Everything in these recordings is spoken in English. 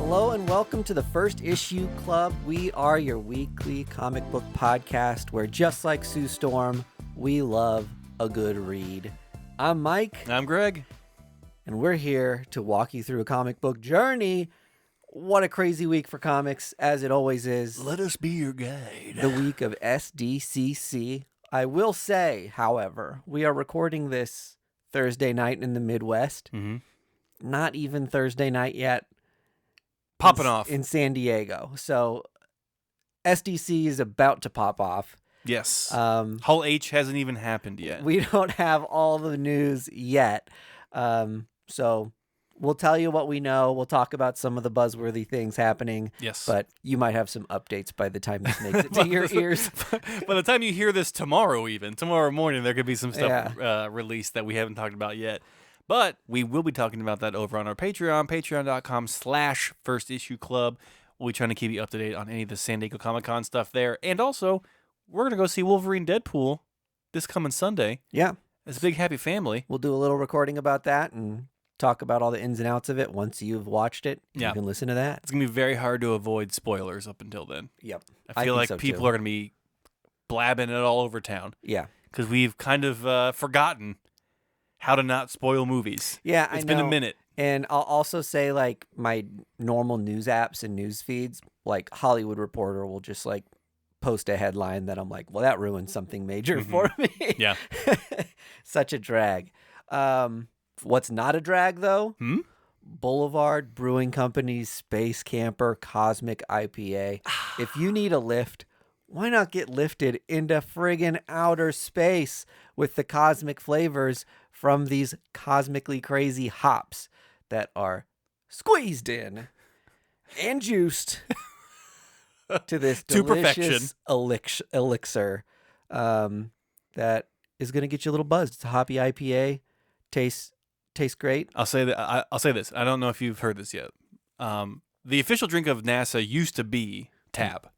Hello and welcome to the First Issue Club. We are your weekly comic book podcast where, just like Sue Storm, we love a good read. I'm Mike. I'm Greg. And we're here to walk you through a comic book journey. What a crazy week for comics, as it always is. Let us be your guide. The week of SDCC. I will say, however, we are recording this Thursday night in the Midwest. Mm-hmm. Not even Thursday night yet. Popping off. In San Diego. So SDC is about to pop off. Yes. Hall H hasn't even happened yet. We don't have all the news yet. So we'll tell you what we know. We'll talk about some of the buzzworthy things happening. Yes. But you might have some updates by the time this makes it to your ears. By the time you hear this tomorrow morning, there could be some stuff released that we haven't talked about yet. But we will be talking about that over on our Patreon, patreon.com/firstissueclub. We'll be trying to keep you up to date on any of the San Diego Comic-Con stuff there. And also, we're going to go see Wolverine Deadpool this coming Sunday. Yeah. As a big happy family. We'll do a little recording about that and talk about all the ins and outs of it once you've watched it. You can listen to that. It's going to be very hard to avoid spoilers up until then. Yep. I feel like people are going to be blabbing it all over town. Yeah. Because we've kind of forgotten how to not spoil movies. Yeah, It's been a minute. And I'll also say, like, my normal news apps and news feeds, like Hollywood Reporter will just, like, post a headline that I'm like, well, that ruined something major for me. Yeah. Such a drag. What's not a drag, though? Boulevard Brewing Company's Space Camper Cosmic IPA. If you need a lift, why not get lifted into friggin' outer space with the cosmic flavors from these cosmically crazy hops that are squeezed in and juiced to this delicious elixir that is going to get you a little buzzed. It's a hoppy IPA. Tastes great. I'll say that. I'll say this. I don't know if you've heard this yet. The official drink of NASA used to be Tab.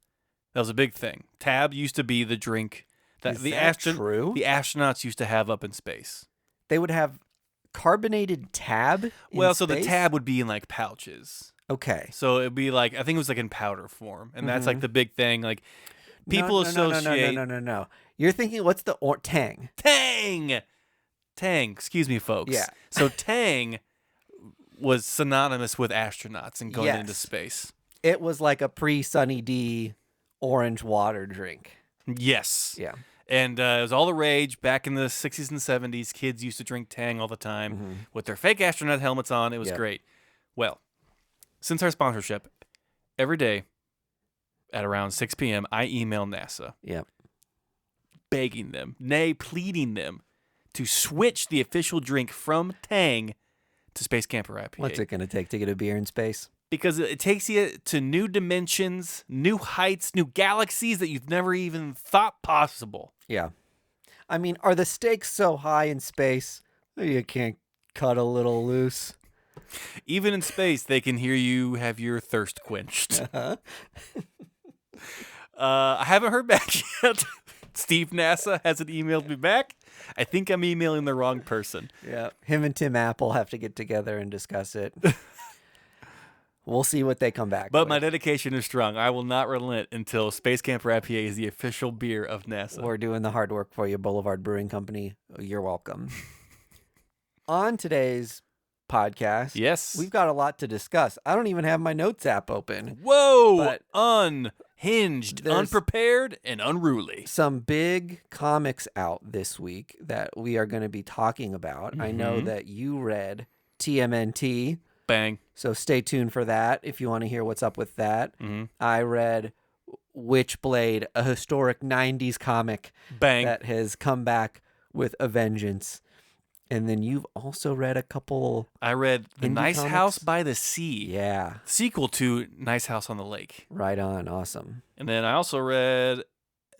That was a big thing. Tab used to be the drink that true? The astronauts used to have up in space. They would have carbonated Tab Well, in so the space? Tab would be in like pouches. Okay. So it'd be like, I think it was like in powder form. And that's like the big thing. Like people associate. No. You're thinking, what's the Tang? Tang! Excuse me, folks. Yeah. So Tang was synonymous with astronauts and going into space. It was like a pre-Sunny D orange water drink. Yes. Yeah. And it was all the rage back in the 60s and 70s. Kids used to drink Tang all the time with their fake astronaut helmets on. It was great. Well, since our sponsorship, every day at around 6 p.m., I email NASA. Yep. Begging them, pleading them to switch the official drink from Tang to Space Camper IPA. What's it going to take to get a beer in space? Because it takes you to new dimensions, new heights, new galaxies that you've never even thought possible. Yeah. I mean, are the stakes so high in space that you can't cut a little loose? Even in space, they can hear you have your thirst quenched. I haven't heard back yet. Steve NASA hasn't emailed me back. I think I'm emailing the wrong person. Yeah. Him and Tim Apple have to get together and discuss it. We'll see what they come back But with. my dedication is strong. I will not relent until Space Camper IPA is the official beer of NASA. We're doing the hard work for you, Boulevard Brewing Company. You're welcome. On today's podcast, yes, we've got a lot to discuss. I don't even have my notes app open. Whoa! But unhinged, unprepared, and unruly. Some big comics out this week that we are going to be talking about. I know that you read TMNT. Bang. So stay tuned for that if you want to hear what's up with that. I read Witchblade, a historic 90s comic that has come back with a vengeance. And then you've also read a couple. I read The Nice comics. House by the Sea. Yeah. Sequel to Nice House on the Lake. Right on. Awesome. And then I also read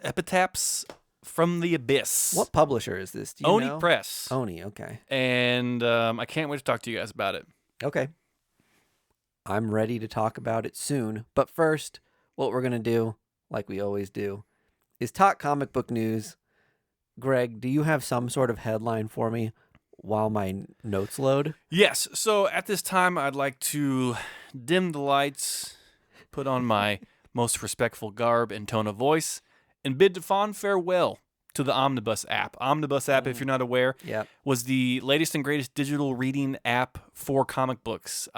Epitaphs from the Abyss. What publisher is this? Do you Oni know? Press. Oni, okay. And I can't wait to talk to you guys about it. Okay. I'm ready to talk about it soon. But first, what we're going to do, like we always do, is talk comic book news. Greg, do you have some sort of headline for me? while my notes load? Yes. So at this time, I'd like to dim the lights, put on my most respectful garb and tone of voice, and bid fond farewell to the Omnibus app. Omnibus app, if you're not aware, was the latest and greatest digital reading app for comic books.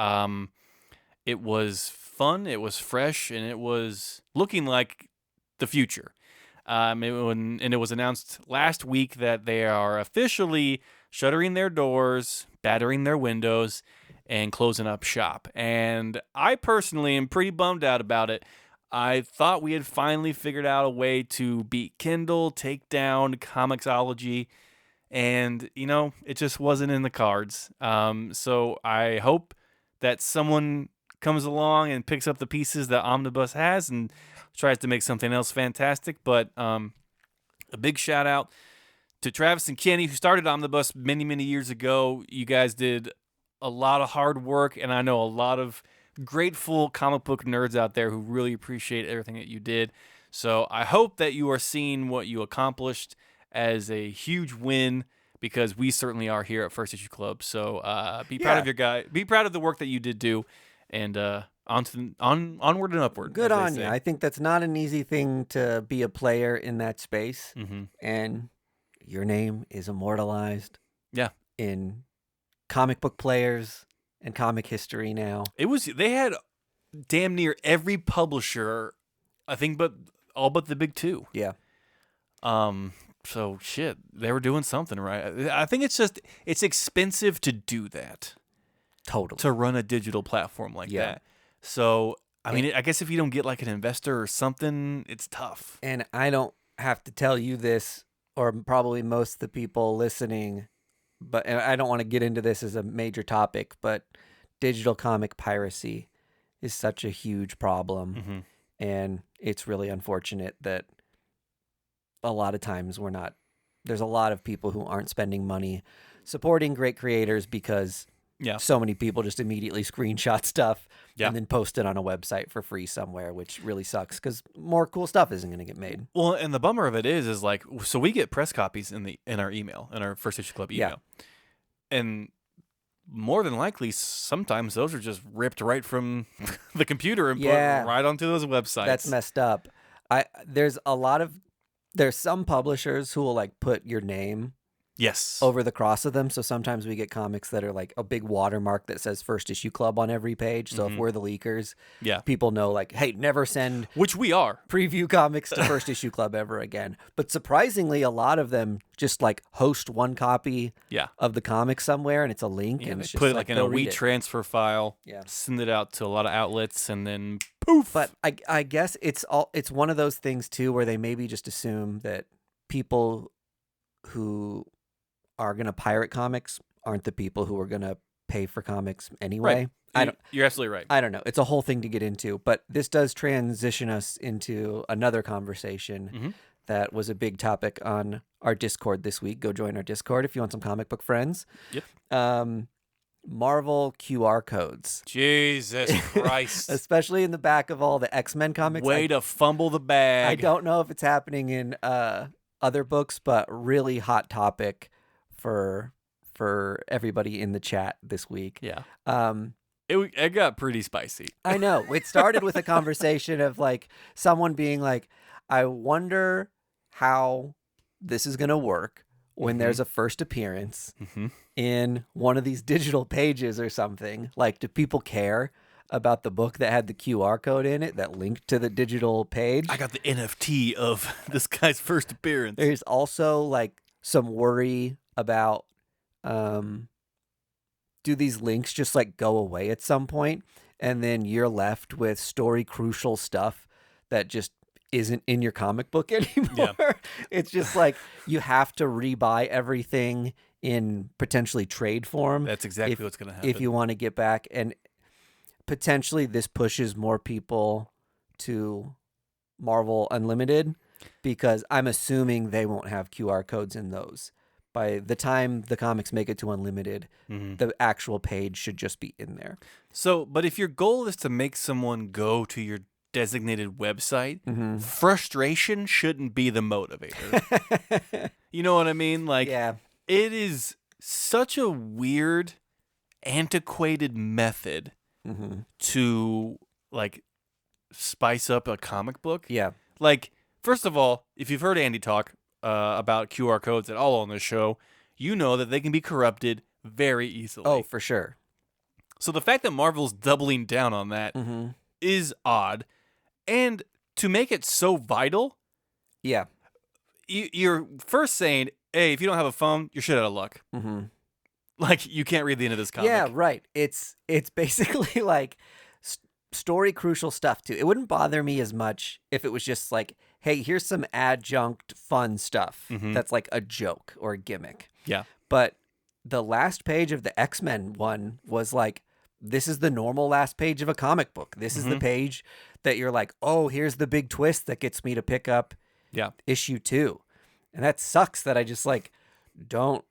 It was fun, it was fresh, and it was looking like the future. It was announced last week that they are officially shuttering their doors, battering their windows, and closing up shop. And I personally am pretty bummed out about it. I thought we had finally figured out a way to beat Kindle, take down Comixology, and, it just wasn't in the cards. So I hope that someone comes along and picks up the pieces that Omnibus has and tries to make something else fantastic. But a big shout out to Travis and Kenny, who started Omnibus many, many years ago. You guys did a lot of hard work, and I know a lot of grateful comic book nerds out there who really appreciate everything that you did. So I hope that you are seeing what you accomplished as a huge win, because we certainly are here at First Issue Club. So be proud of your guy. Be proud of the work that you did do, and onward and upward. Good on you. I think that's not an easy thing to be a player in that space, and your name is immortalized. In comic book players and comic history now. They had damn near every publisher, I think, but all but the big two. Yeah. So shit, they were doing something right. I think it's expensive to do that. Totally. To run a digital platform like that. So, I guess if you don't get like an investor or something, it's tough. And I don't have to tell you this, or probably most of the people listening, but I don't want to get into this as a major topic, but digital comic piracy is such a huge problem. And it's really unfortunate that a lot of times there's a lot of people who aren't spending money supporting great creators because so many people just immediately screenshot stuff and then post it on a website for free somewhere, which really sucks because more cool stuff isn't going to get made. Well, and the bummer of it is like, so we get press copies in our email, in our First Issue Club email. And more than likely, sometimes those are just ripped right from the computer and put right onto those websites. That's messed up. There's some publishers who will like put your name over the cross of them. So sometimes we get comics that are like a big watermark that says First Issue Club on every page. So if we're the leakers, people know like, hey, never send which we are preview comics to First Issue Club ever again. But surprisingly, a lot of them just like host one copy of the comic somewhere, and it's a link, and it's put just it like in a WeTransfer file, send it out to a lot of outlets, and then poof. But I guess it's one of those things too where they maybe just assume that people who are going to pirate comics aren't the people who are going to pay for comics anyway. Right. You're absolutely right. I don't know. It's a whole thing to get into, but this does transition us into another conversation that was a big topic on our Discord this week. Go join our Discord if you want some comic book friends. Marvel QR codes. Jesus Christ. Especially in the back of all the X-Men comics. Way to fumble the bag. I don't know if it's happening in other books, but really hot topic for everybody in the chat this week. It got pretty spicy. I know. It started with a conversation of like someone being like, I wonder how this is going to work when there's a first appearance in one of these digital pages or something. Like, do people care about the book that had the QR code in it that linked to the digital page? I got the NFT of this guy's first appearance. There's also like some worry about do these links just like go away at some point, and then you're left with story crucial stuff that just isn't in your comic book anymore. It's just like you have to rebuy everything in potentially trade form. That's exactly what's going to happen if you want to get back. And potentially this pushes more people to Marvel Unlimited, because I'm assuming they won't have QR codes in those. By the time the comics make it to Unlimited, the actual page should just be in there. So, but if your goal is to make someone go to your designated website, frustration shouldn't be the motivator. You know what I mean? Like, it is such a weird, antiquated method to like spice up a comic book. Yeah. Like, first of all, if you've heard Andy talk about QR codes at all on this show, you know that they can be corrupted very easily. Oh, for sure. So the fact that Marvel's doubling down on that is odd. And to make it so vital, yeah, you're first saying, hey, if you don't have a phone, you're shit out of luck. Like, you can't read the end of this comic. Yeah, right. It's basically like story crucial stuff too. It wouldn't bother me as much if it was just like, hey, here's some adjunct fun stuff that's like a joke or a gimmick. Yeah. But the last page of the X-Men one was like, this is the normal last page of a comic book. This is the page that you're like, oh, here's the big twist that gets me to pick up issue 2. And that sucks that I just like don't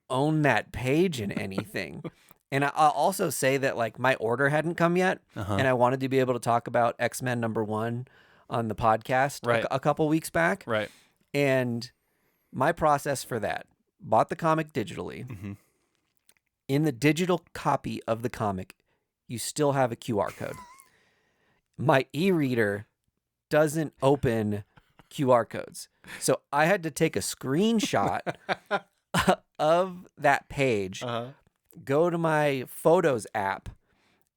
own that page in anything. And I'll also say that like my order hadn't come yet, and I wanted to be able to talk about X-Men #1 on the podcast a couple weeks back. Right. And my process for that, bought the comic digitally. In the digital copy of the comic, you still have a QR code. My e-reader doesn't open QR codes. So I had to take a screenshot of that page, go to my Photos app,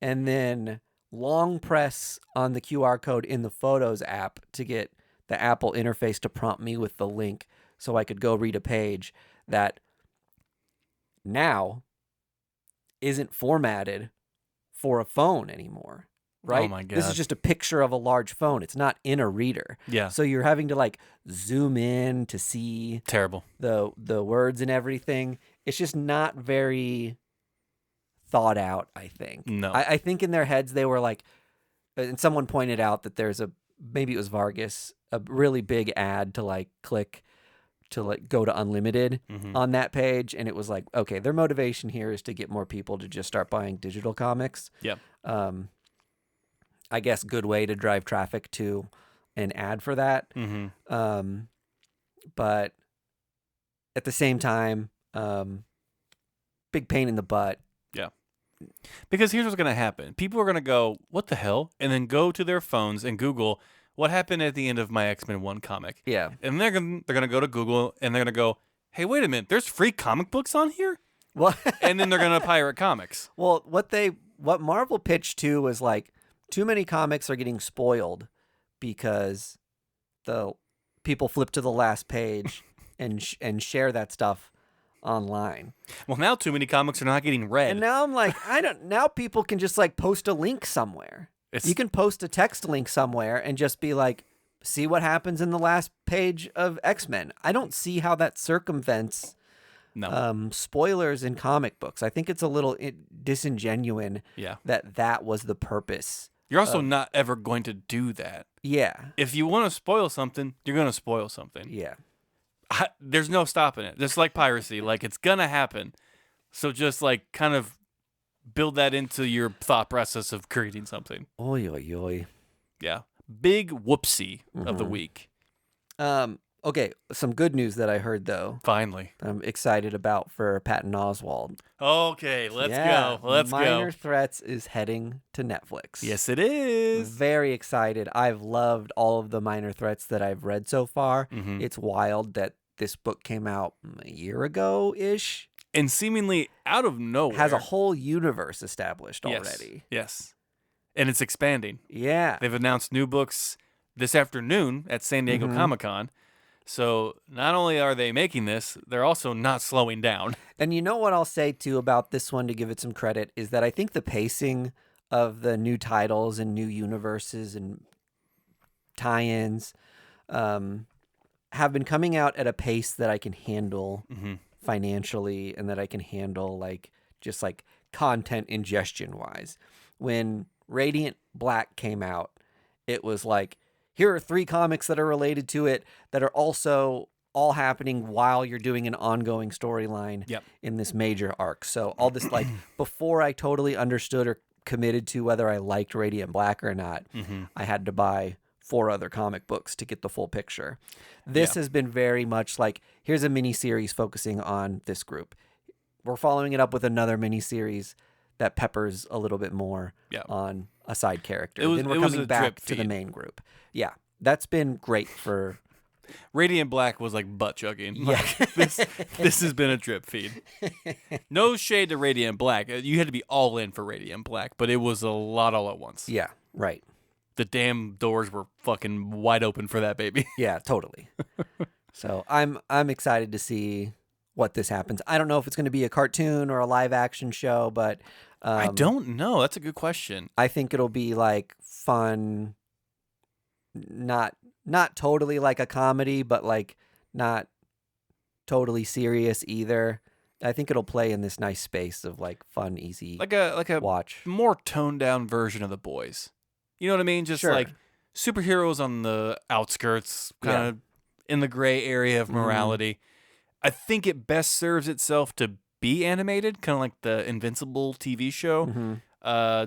and then long press on the QR code in the Photos app to get the Apple interface to prompt me with the link so I could go read a page that now isn't formatted for a phone anymore, right? Oh my God. This is just a picture of a large phone. It's not in a reader. Yeah. So you're having to like zoom in to see Terrible. the words and everything. It's just not very thought out, I think. No. I think in their heads they were like, and someone pointed out that there's maybe it was Vargas, a really big ad to like click to like go to unlimited on that page, and it was like, okay, their motivation here is to get more people to just start buying digital comics. Yep. I guess good way to drive traffic to an ad for that. But at the same time, big pain in the butt. Yeah. Because here's what's going to happen. People are going to go, what the hell? And then go to their phones and Google what happened at the end of my X-Men 1 comic. Yeah. And they're going to go to Google and they're going to go, hey, wait a minute, there's free comic books on here? Well, and then they're going to pirate comics. Well, what Marvel pitched to was like, too many comics are getting spoiled because the people flip to the last page and share that stuff online. Well, now too many comics are not getting read. And now I'm like, now people can just like post a link somewhere. You can post a text link somewhere and just be like, see what happens in the last page of X-Men. I don't see how that circumvents spoilers in comic books. I think it's a little disingenuous that was the purpose. You're also not ever going to do that. Yeah. If you want to spoil something, you're going to spoil something. Yeah. There's no stopping it. Just like piracy. Like, it's going to happen. So just like kind of build that into your thought process of creating something. Oy, oy, oy. Yeah. Big whoopsie of the week. Okay, some good news that I heard, though. Finally. I'm excited about for Patton Oswalt. Okay, let's go. Let's go. Minor Threats is heading to Netflix. Yes, it is. Very excited. I've loved all of the Minor Threats that I've read so far. It's wild that this book came out a year ago-ish. And seemingly out of nowhere. Has a whole universe established already. Yes. And it's expanding. Yeah. They've announced new books this afternoon at San Diego Comic-Con. So not only are they making this, they're also not slowing down. And you know what I'll say, too, about this one to give it some credit is that I think the pacing of the new titles and new universes and tie-ins have been coming out at a pace that I can handle financially and that I can handle like just like content ingestion-wise. When Radiant Black came out, it was like, here are 3 comics that are related to it that are also all happening while you're doing an ongoing storyline in this major arc. So all this, like, before I totally understood or committed to whether I liked Radiant Black or not, I had to buy 4 other comic books to get the full picture. This has been very much like, here's a mini series focusing on this group. we're following it up with another miniseries that peppers a little bit more Yeah. on a side character. It Then we're was coming a back drip to the feed. main group. Yeah, that's been great for. Radiant Black was like butt chugging. Yeah. Like, this has been a drip feed. No shade to Radiant Black. You had to be all in for Radiant Black, but it was a lot all at once. Yeah, right. The damn doors were fucking wide open for that baby. Yeah, totally. So I'm excited to see what this happens. I don't know if it's going to be a cartoon or a live action show, but I don't know. That's a good question. I think it'll be like fun, not totally like a comedy, but like not totally serious either. I think it'll play in this nice space of like fun, easy, Like a watch. more toned down version of The Boys. You know what I mean? Just Sure. like superheroes on the outskirts, kind of in the gray area of morality. I think it best serves itself to be animated, kind of like the Invincible TV show.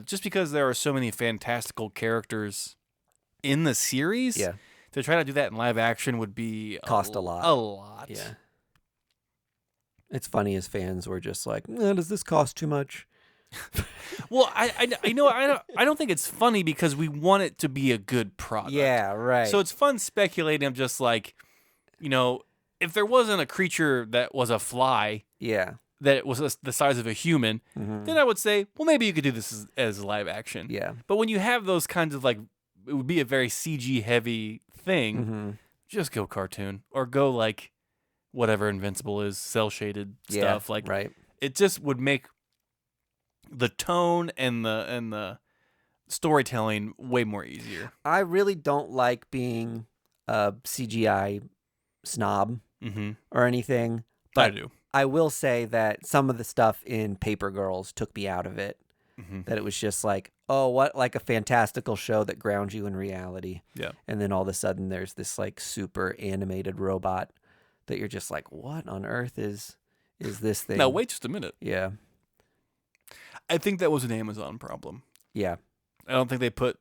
Just because there are so many fantastical characters in the series. Yeah. To try to do that in live action would be Cost a lot. A lot. Yeah. It's funny as fans were just like, does this cost too much? Well, I don't think it's funny because we want it to be a good product. Yeah, right. So it's fun speculating of just like, if there wasn't a creature that was a fly, that was the size of a human, then I would say, well, maybe you could do this as live action. Yeah. But when you have those kinds of like, it would be a very CG heavy thing, just go cartoon or go like whatever Invincible is, cell shaded stuff. Like, it just would make the tone and the storytelling way more easier. I really don't like being a CGI snob or anything. But I do. I will say that some of the stuff in Paper Girls took me out of it. That it was just like, oh, what, like a fantastical show that grounds you in reality. Yeah. And then all of a sudden there's this like super animated robot that you're just like, what on earth is this thing? Now, wait just a minute. Yeah. I think that was an Amazon problem. Yeah. I don't think they put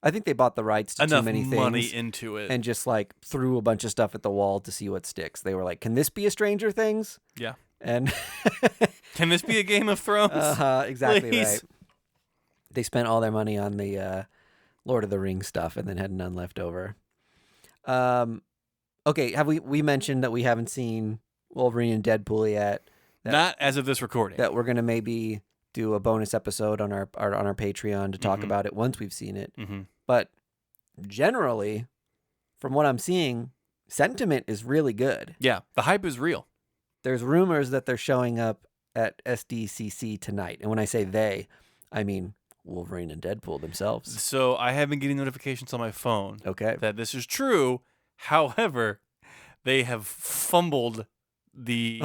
I think they bought the rights to enough too many things money into it. and just like threw a bunch of stuff at the wall to see what sticks. They were like, can this be a Stranger Things? Yeah. And can this be a Game of Thrones? Exactly Please. right. They spent all their money on the Lord of the Rings stuff and then had none left over. Okay, have we mentioned that we haven't seen Wolverine and Deadpool yet? Not as of this recording. That we're gonna maybe do a bonus episode on our Patreon to talk about it once we've seen it. But generally, from what I'm seeing, sentiment is really good. Yeah, the hype is real. There's rumors that they're showing up at SDCC tonight. And when I say they, I mean Wolverine and Deadpool themselves. So I have been getting notifications on my phone that this is true. However, they have fumbled the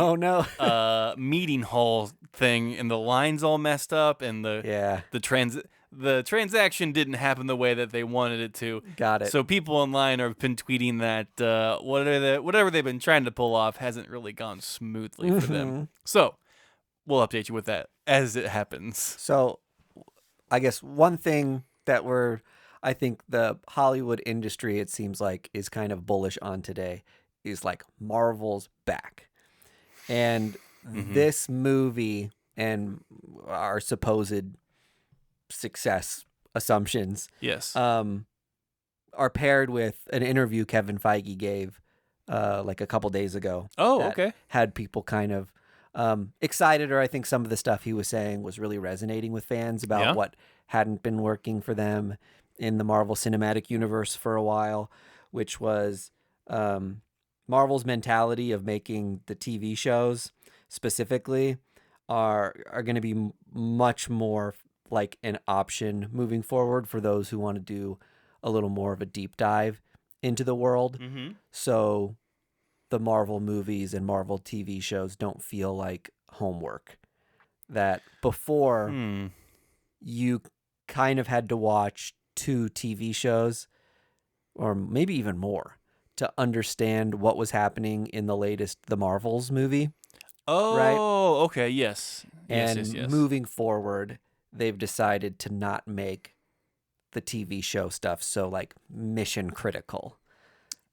meeting hall thing, and the line's all messed up, and the transaction didn't happen the way that they wanted it to. Got it. So people online have been tweeting that whatever they've been trying to pull off hasn't really gone smoothly for them. So we'll update you with that as it happens. So I guess one thing that I think the Hollywood industry, it seems like, is kind of bullish on today is like Marvel's back. And this movie and our supposed success assumptions are paired with an interview Kevin Feige gave like a couple days ago. Oh, okay. Had people kind of excited, or I think some of the stuff he was saying was really resonating with fans about what hadn't been working for them in the Marvel Cinematic Universe for a while, which was Marvel's mentality of making the TV shows specifically are going to be much more like an option moving forward for those who want to do a little more of a deep dive into the world. So the Marvel movies and Marvel TV shows don't feel like homework. That before you kind of had to watch 2 TV shows or maybe even more to understand what was happening in the latest The Marvels movie. Oh, right? Okay, yes. And moving forward, they've decided to not make the TV show stuff so like mission critical.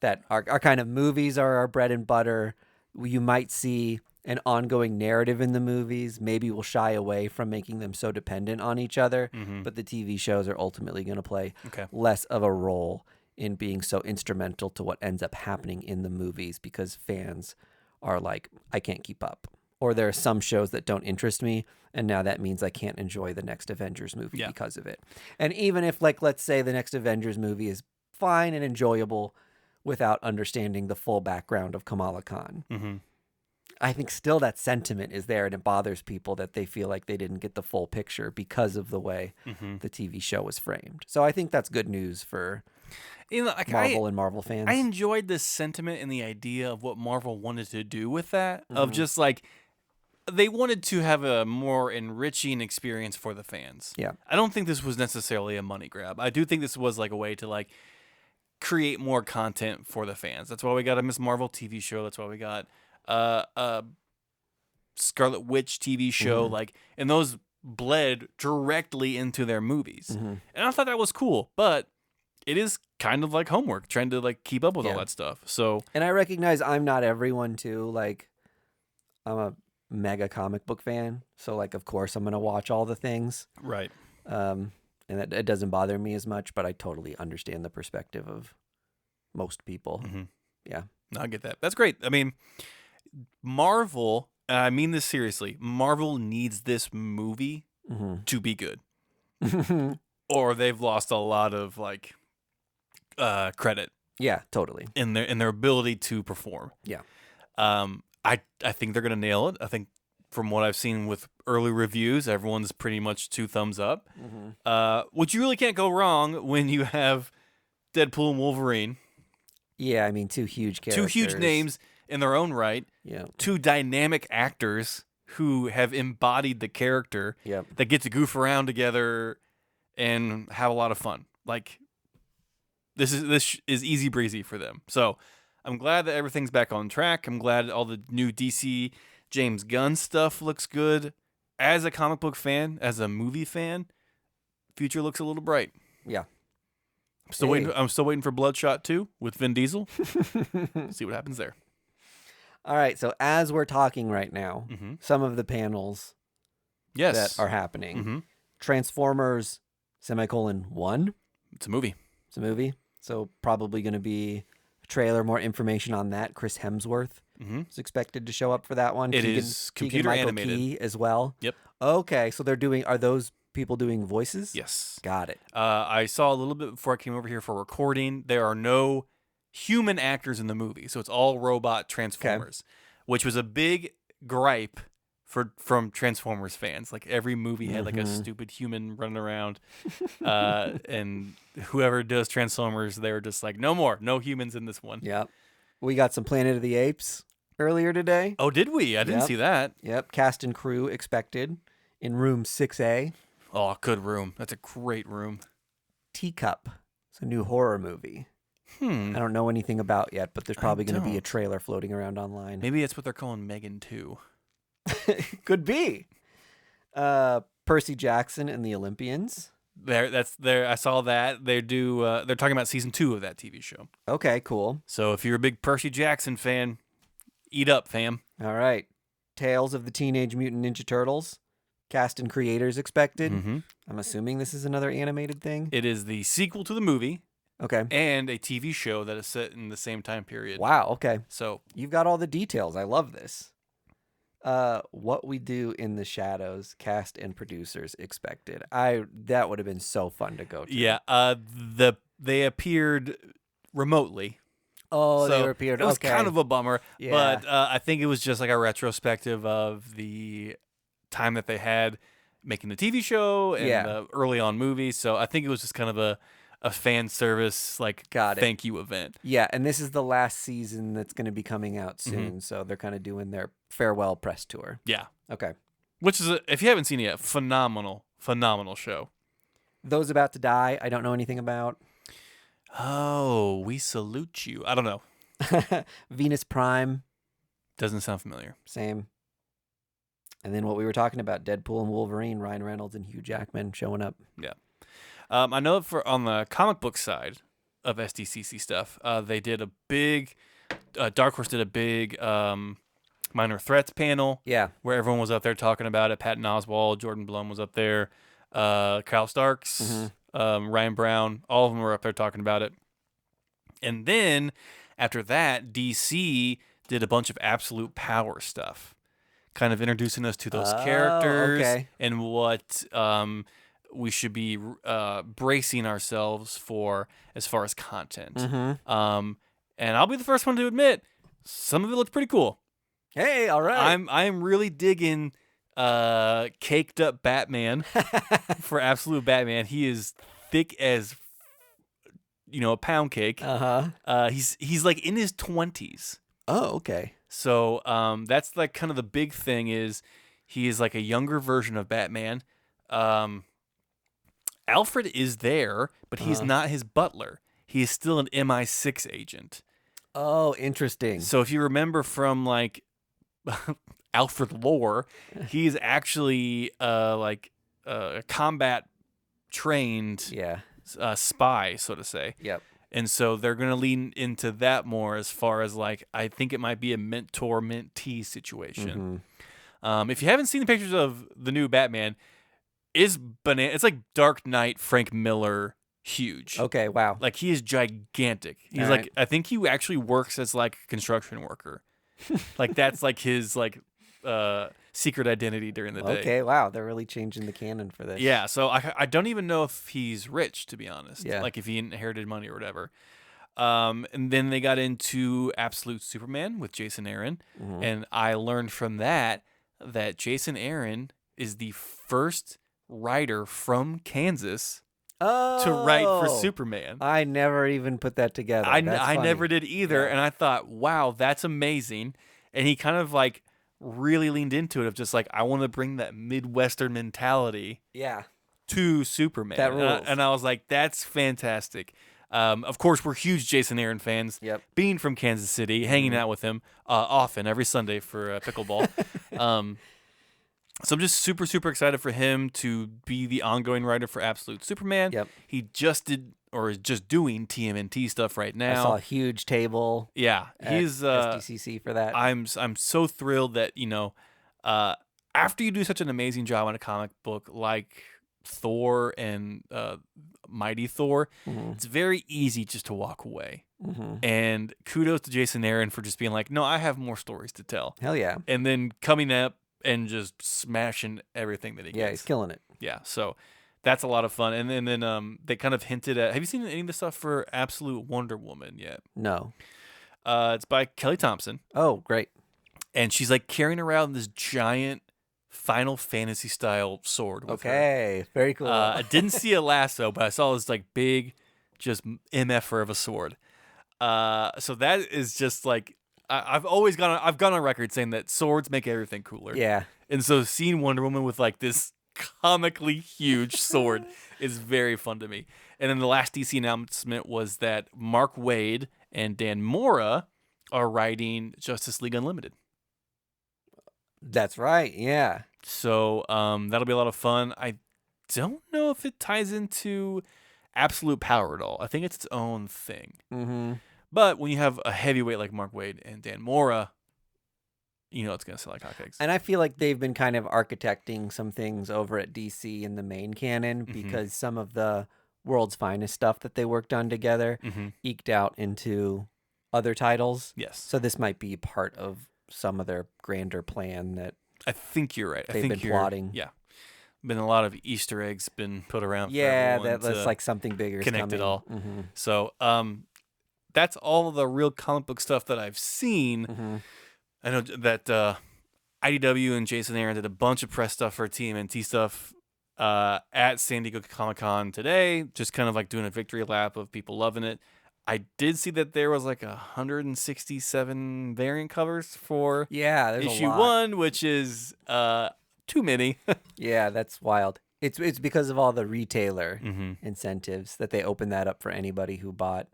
That our kind of movies are our bread and butter. You might see an ongoing narrative in the movies, maybe we'll shy away from making them so dependent on each other. But the TV shows are ultimately going to play less of a role in being so instrumental to what ends up happening in the movies because fans are like, I can't keep up. Or there are some shows that don't interest me, and now that means I can't enjoy the next Avengers movie because of it. And even if, like, let's say the next Avengers movie is fine and enjoyable without understanding the full background of Kamala Khan, I think still that sentiment is there, and it bothers people that they feel like they didn't get the full picture because of the way the TV show was framed. So I think that's good news for Marvel and Marvel fans. I enjoyed this sentiment and the idea of what Marvel wanted to do with that, of just like, they wanted to have a more enriching experience for the fans. Yeah. I don't think this was necessarily a money grab. I do think this was like a way to like create more content for the fans. That's why we got a Ms. Marvel TV show. That's why we got a Scarlet Witch TV show. Like, and those bled directly into their movies. And I thought that was cool, but it is kind of like homework, trying to like keep up with all that stuff. So, and I recognize I'm not everyone too. Like, I'm a mega comic book fan, so like of course I'm gonna watch all the things, right? And it doesn't bother me as much, but I totally understand the perspective of most people. Yeah, no, I get that. That's great. I mean, Marvel, and I mean this seriously, Marvel needs this movie to be good, or they've lost a lot of like credit. Yeah, totally. In their ability to perform. Yeah. I think they're gonna nail it. I think from what I've seen with early reviews, everyone's pretty much 2 thumbs up. Which you really can't go wrong when you have Deadpool and Wolverine. Yeah, I mean 2 huge characters. 2 huge names in their own right. Yeah. 2 dynamic actors who have embodied the character. Yep. That get to goof around together and have a lot of fun. Like, this is easy breezy for them. So I'm glad that everything's back on track. I'm glad all the new DC James Gunn stuff looks good. As a comic book fan, as a movie fan, future looks a little bright. Yeah. I'm still waiting for Bloodshot 2 with Vin Diesel. See what happens there. All right, so as we're talking right now, some of the panels that are happening. Transformers, *1. It's a movie. It's a movie. So probably going to be a trailer, more information on that. Chris Hemsworth is expected to show up for that one. It is computer animated. Key as well. Yep. Okay, so are those people doing voices? Yes. Got it. I saw a little bit before I came over here for recording. There are no human actors in the movie, so it's all robot Transformers, which was a big gripe from Transformers fans. Like, every movie had like a stupid human running around, and whoever does Transformers, they were just like, no humans in this one. Yep. We got some Planet of the Apes earlier today. Oh, did we? I didn't see that. Yep. Cast and crew expected in room 6A. Oh, good room. That's a great room. Teacup. It's a new horror movie. I don't know anything about yet, but there's probably going to be a trailer floating around online. Maybe it's what they're calling Megan 2. Could be. Percy Jackson and the Olympians. I saw that. They're talking about season 2 of that TV show. Okay, cool. So if you're a big Percy Jackson fan, eat up, fam. All right. Tales of the Teenage Mutant Ninja Turtles. Cast and creators expected. I'm assuming this is another animated thing. It is the sequel to the movie. Okay. And a TV show that is set in the same time period. Wow, okay. So you've got all the details. I love this. What We Do in the Shadows, cast and producers expected. That would have been so fun to go to. Yeah, they appeared remotely. Oh, so they appeared. It was okay. kind of a bummer, Yeah. but I think it was just like a retrospective of the time that they had making the TV show and the early on movies. So I think it was just kind of a fan service, like, thank you event. Yeah, and this is the last season that's going to be coming out soon, so they're kind of doing their farewell press tour. Yeah. Okay. Which is, if you haven't seen it yet, phenomenal show. Those About to Die, I don't know anything about. Oh, We Salute You. I don't know. Venus Prime. Doesn't sound familiar. Same. And then what we were talking about, Deadpool and Wolverine, Ryan Reynolds and Hugh Jackman showing up. Yeah. I know on the comic book side of SDCC stuff, they did a big, Dark Horse did a big Minor Threats panel. Yeah. Where everyone was up there talking about it. Patton Oswalt, Jordan Blum was up there. Kyle Starks, Ryan Brown, all of them were up there talking about it. And then after that, DC did a bunch of Absolute Power stuff, kind of introducing us to those characters and what we should be bracing ourselves for as far as content. And I'll be the first one to admit, some of it looked pretty cool. Hey, all right. I'm really digging caked up Batman for Absolute Batman. He is thick as a pound cake. He's like in his 20s. Oh, okay. So that's like kind of the big thing is he is like a younger version of Batman. Alfred is there, but he's not his butler. He is still an MI6 agent. Oh, interesting. So if you remember from like Alfred lore, he's actually a combat trained spy, so to say. Yep. And so they're going to lean into that more as far as like, I think it might be a mentor-mentee situation. If you haven't seen the pictures of the new Batman, it's like Dark Knight Frank Miller huge. Okay, wow. Like he is gigantic. He's like, I think he actually works as like a construction worker. Like that's like his like secret identity during the day. Okay, wow. They're really changing the canon for this. Yeah, so I don't even know if he's rich, to be honest. Yeah. Like if he inherited money or whatever. And then they got into Absolute Superman with Jason Aaron. And I learned from that Jason Aaron is the first writer from Kansas to write for Superman. I never even put that together. I never did either. And I thought, wow, that's amazing. And he kind of like really leaned into it of just like, I want to bring that Midwestern mentality to Superman. That rules. And I was like, that's fantastic. Of course, we're huge Jason Aaron fans. Yep. Being from Kansas City, hanging out with him often, every Sunday for pickleball. So I'm just super, super excited for him to be the ongoing writer for Absolute Superman. Yep. He just did, or is just doing TMNT stuff right now. I saw a huge table. Yeah, he's SDCC for that. I'm so thrilled that after you do such an amazing job on a comic book like Thor and Mighty Thor, it's very easy just to walk away. And kudos to Jason Aaron for just being like, no, I have more stories to tell. Hell yeah. And then coming up and just smashing everything that he gets. Yeah, he's killing it. Yeah, so that's a lot of fun. And then they kind of hinted at, have you seen any of the stuff for Absolute Wonder Woman yet? No. It's by Kelly Thompson. Oh, great. And she's like carrying around this giant Final Fantasy style sword with her. Very cool. I didn't see a lasso, but I saw this like big, just MFer of a sword. So that is just like, I've gone on record saying that swords make everything cooler. Yeah. And so seeing Wonder Woman with like this comically huge sword is very fun to me. And then the last DC announcement was that Mark Waid and Dan Mora are writing Justice League Unlimited. That's right. Yeah. So that'll be a lot of fun. I don't know if it ties into Absolute Power at all. I think it's its own thing. But when you have a heavyweight like Mark Waid and Dan Mora, you know it's going to sell like hotcakes. And I feel like they've been kind of architecting some things over at DC in the main canon because some of the World's Finest stuff that they worked on together eked out into other titles. Yes. So this might be part of some of their grander plan that I think you're right. They've been plotting. Yeah. Been a lot of Easter eggs been put around. Yeah, for that's like something bigger. Connect it all. Mm-hmm. So that's all the real comic book stuff that I've seen. Mm-hmm. I know that IDW and Jason Aaron did a bunch of press stuff for TMNT stuff at San Diego Comic-Con today, just kind of like doing a victory lap of people loving it. I did see that there was like 167 variant covers for issue 1, which is too many. Yeah, that's wild. It's because of all the retailer incentives that they open that up for anybody who bought.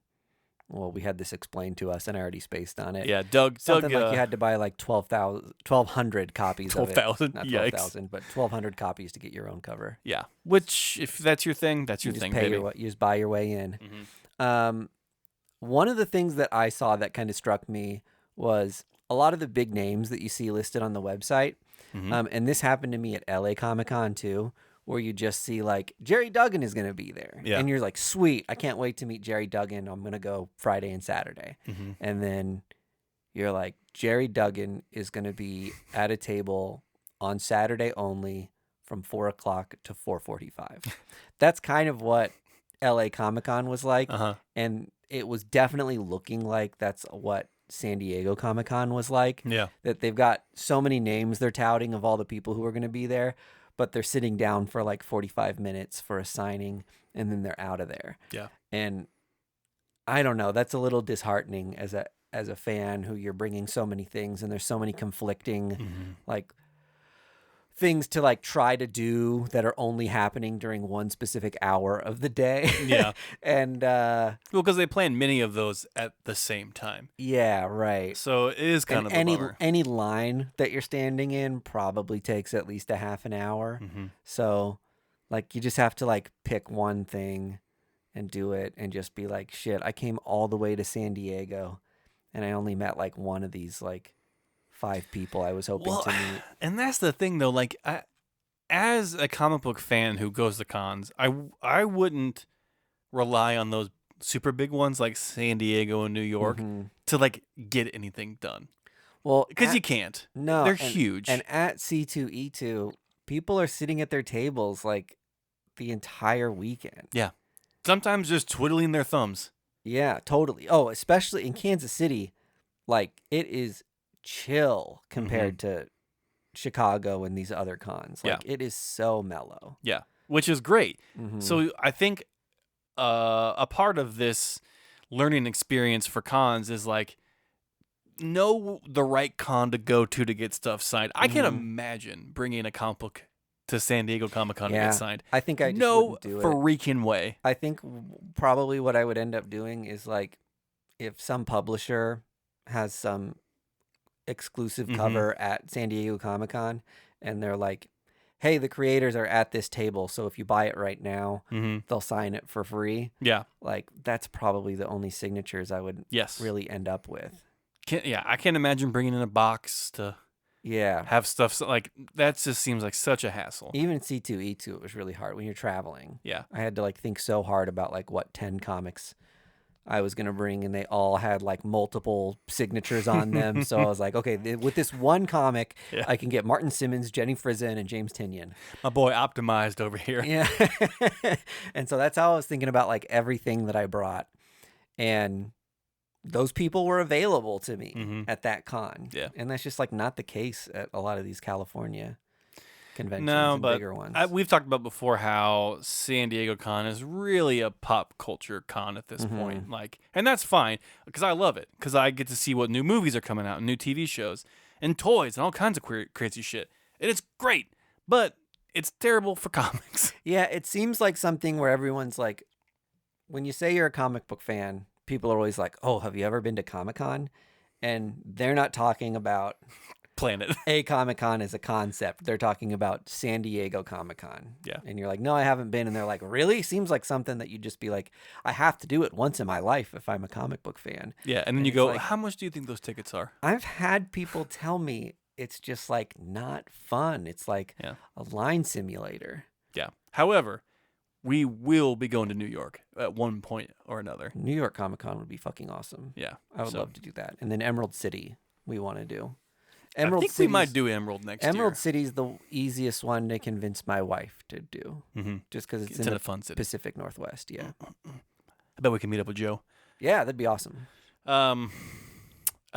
Well, we had this explained to us, and I already spaced on it. Yeah, Doug like you had to buy like 1,200 copies 12,000? of it. Not 12,000, but 1,200 copies to get your own cover. Yeah, which, if that's your thing, that's your thing, baby. You just buy your way in. One of the things that I saw that kind of struck me was a lot of the big names that you see listed on the website, and this happened to me at LA Comic-Con too, where you just see like Jerry Duggan is going to be there. Yeah. And you're like, sweet, I can't wait to meet Jerry Duggan. I'm going to go Friday and Saturday. And then you're like, Jerry Duggan is going to be at a table on Saturday only from 4 o'clock to 4:45. That's kind of what LA Comic-Con was like. And it was definitely looking like that's what San Diego Comic-Con was like. Yeah. That they've got so many names they're touting of all the people who are going to be there, but they're sitting down for like 45 minutes for a signing and then they're out of there. Yeah. And I don't know, that's a little disheartening as a fan who you're bringing so many things and there's so many conflicting like things to like try to do that are only happening during one specific hour of the day. Yeah. And well, because they plan many of those at the same time. yeah, right. So it is kind of a bummer. Any line that you're standing in probably takes at least a half an hour. So like you just have to like pick one thing and do it and just be like, shit, I came all the way to San Diego and I only met like one of these like 5 people I was hoping to meet. And that's the thing though, like as a comic book fan who goes to cons, I wouldn't rely on those super big ones like San Diego and New York to like get anything done. Well, because you can't. No, they're huge. And at C2E2, people are sitting at their tables like the entire weekend. Yeah. Sometimes just twiddling their thumbs. Yeah, totally. Oh, especially in Kansas City, like it is chill compared to Chicago and these other cons. Like it is so mellow. Yeah, which is great. So I think a part of this learning experience for cons is like know the right con to go to get stuff signed. I can't imagine bringing a comic book to San Diego Comic-Con to get signed. I think I just no wouldn't do it. freaking way. I think probably what I would end up doing is like if some publisher has some exclusive cover at San Diego Comic-Con and they're like, hey, the creators are at this table, so if you buy it right now, they'll sign it for free. Yeah. Like that's probably the only signatures I would really end up with. I can't imagine bringing in a box to have stuff like that. Just seems like such a hassle. Even C2E2, it was really hard when you're traveling. Yeah. I had to like think so hard about like what 10 comics I was going to bring, and they all had like multiple signatures on them. So I was like, okay, with this one comic, I can get Martin Simmons, Jenny Frison, and James Tynion. My boy optimized over here. Yeah. And so that's how I was thinking about like everything that I brought. And those people were available to me at that con. Yeah. And that's just like not the case at a lot of these California conventions and bigger ones. We've talked about before how San Diego Con is really a pop culture con at this point. Like, and that's fine because I love it because I get to see what new movies are coming out and new TV shows and toys and all kinds of crazy shit. And it's great, but it's terrible for comics. Yeah, it seems like something where everyone's like, when you say you're a comic book fan, people are always like, oh, have you ever been to Comic-Con? And they're not talking about Planet. A Comic-Con as a concept. They're talking about San Diego Comic-Con. Yeah. And you're like, no, I haven't been. And they're like, really? Seems like something that you'd just be like, I have to do it once in my life if I'm a comic book fan. Yeah. And then you go, like, how much do you think those tickets are? I've had people tell me it's just like not fun. It's like a line simulator. Yeah. However, we will be going to New York at one point or another. New York Comic-Con would be fucking awesome. Yeah. I would love to do that. And then Emerald City we want to do. I think we might do Emerald next year. Emerald City's the easiest one to convince my wife to do. Just because it's in the fun city. Pacific Northwest, yeah. I bet we can meet up with Joe. Yeah, that'd be awesome. I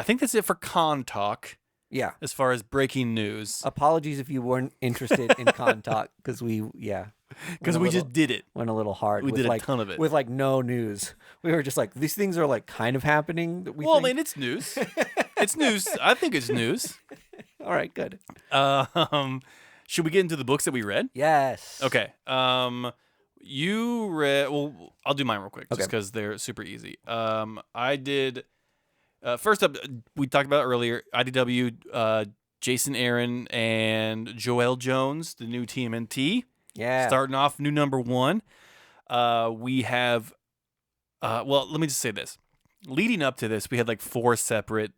think that's it for Con Talk. Yeah. As far as breaking news. Apologies if you weren't interested in Con Talk, because because we just did it. Went a little hard. We did a ton of it. With like no news. We were just like, these things are like kind of happening. That we think. I mean, it's news. It's news. I think it's news. All right, good. Should we get into the books that we read? Yes. Okay. You read, well, I'll do mine real quick just because they're super easy. I did, first up, we talked about it earlier, IDW, Jason Aaron and Joelle Jones, the new TMNT. Yeah. Starting off new number 1. We have, well, let me just say this. Leading up to this, we had like 4 separate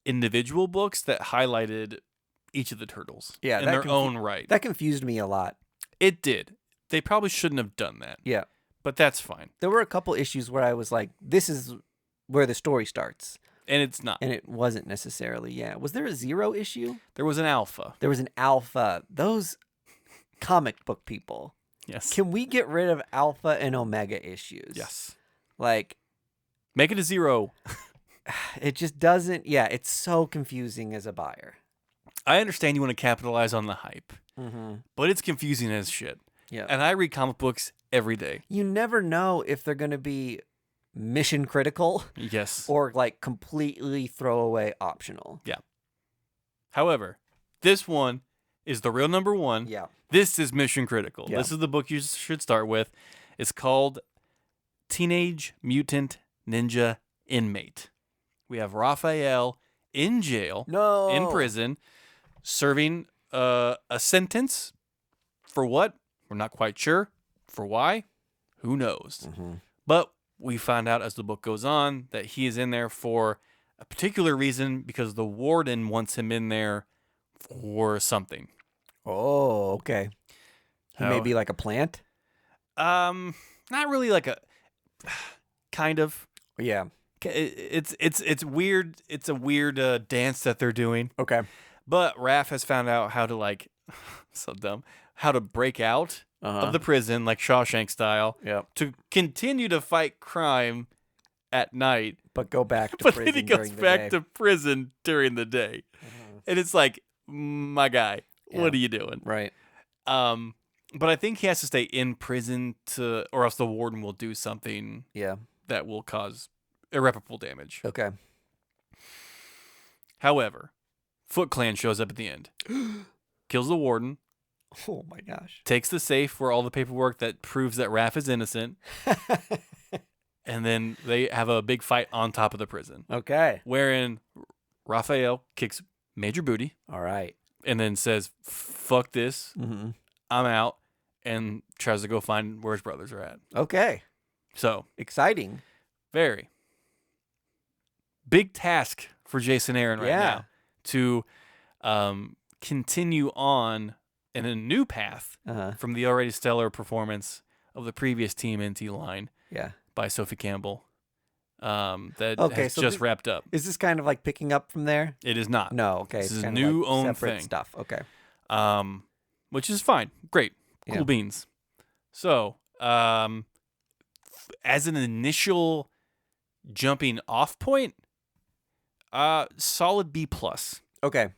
individual books that highlighted each of the turtles Yeah, in their own right. That confused me a lot. It did. They probably shouldn't have done that. Yeah. But that's fine. There were a couple issues where I was like, this is where the story starts. And it's not. And it wasn't necessarily, yeah. Was there a 0 issue? There was an alpha. There was an alpha. Those comic book people. Yes. Can we get rid of alpha and omega issues? Yes. Like, make it a 0. It just doesn't, yeah, it's so confusing as a buyer. I understand you want to capitalize on the hype, Mm-hmm. but it's confusing as shit. Yeah. And I read comic books every day. You never know if they're going to be mission critical Yes. or like completely throwaway optional. Yeah. However, this one is the real number 1. Yeah. This is mission critical. Yeah. This is the book you should start with. It's called Teenage Mutant Ninja Inmate. We have Raphael in jail, in prison, serving a sentence for what? We're not quite sure. For why? Who knows? Mm-hmm. But we find out as the book goes on that he is in there for a particular reason because the warden wants him in there for something. Oh, okay. He may be like a plant? Not really like a kind of. Yeah. It's weird. It's a weird dance that they're doing. Okay. But Raph has found out how to like so dumb, how to break out of the prison like Shawshank style. Yep. To continue to fight crime at night, but go back to but prison. But then he goes during the back day. to prison during the day. And it's like, my guy, what are you doing? Right. But I think he has to stay in prison or else the warden will do something that will cause irreparable damage. Okay. However, Foot Clan shows up at the end. Kills the warden. Oh my gosh. Takes the safe where all the paperwork that proves that Raph is innocent. And then they have a big fight on top of the prison. Okay. Wherein Raphael kicks major booty. All right. And then says, fuck this. Mm-hmm. I'm out. And tries to go find where his brothers are at. Okay. So. Exciting. Very. Big task for Jason Aaron right now. To continue on in a new path from the already stellar performance of the previous TMNT line. Yeah. By Sophie Campbell. That has just wrapped up. Is this kind of like picking up from there? It is not. No, okay. This is new own separate thing. Stuff. Okay. Which is fine. Great. Cool beans. So, as an initial jumping off point, solid B+. Okay.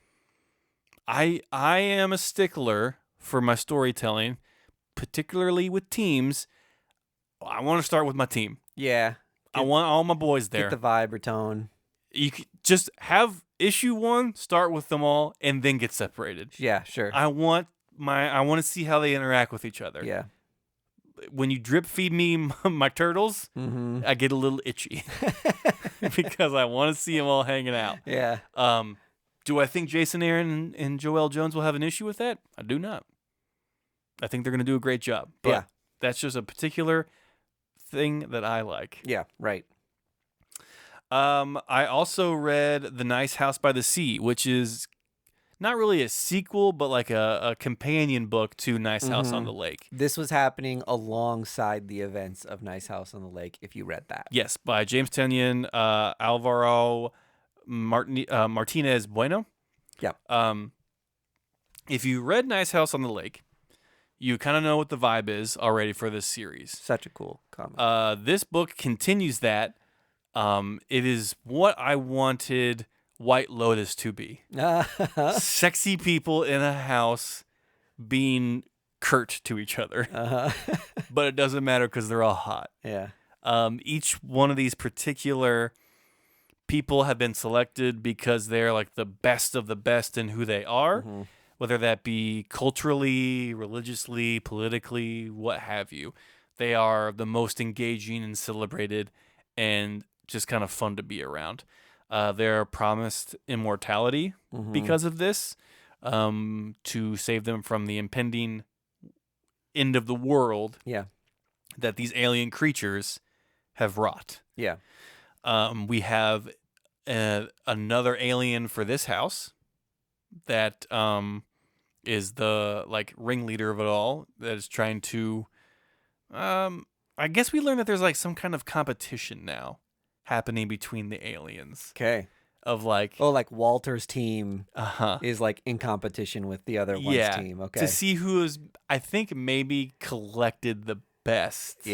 I am a stickler for my storytelling, particularly with teams. I want to start with my team. Yeah. I want all my boys there. Get the vibe or tone. You could just have issue 1, start with them all, and then get separated. Yeah, sure. I want to see how they interact with each other. Yeah. When you drip feed me my turtles, I get a little itchy because I want to see them all hanging out. Yeah. Do I think Jason Aaron and Joelle Jones will have an issue with that? I do not. I think they're going to do a great job. But that's just a particular thing that I like. Yeah, right. I also read The Nice House by the Sea, which is not really a sequel, but like a companion book to Nice House on the Lake. This was happening alongside the events of Nice House on the Lake, if you read that. Yes, by James Tynion, Alvaro Martinez Bueno. Yeah. If you read Nice House on the Lake, you kind of know what the vibe is already for this series. Such a cool comic. This book continues that. It is what I wanted White Lotus to be. Sexy people in a house being curt to each other. But it doesn't matter because they're all hot. Yeah. Each one of these particular people have been selected because they're like the best of the best in who they are, whether that be culturally, religiously, politically, what have you. They are the most engaging and celebrated and just kind of fun to be around. They're promised immortality because of this, to save them from the impending end of the world that these alien creatures have wrought. Yeah. We have another alien for this house that is the like ringleader of it all that is trying to I guess we learned that there's like some kind of competition now happening between the aliens. Okay. Of like like Walter's team is like in competition with the other one's team. Okay. To see who is, I think, maybe collected the best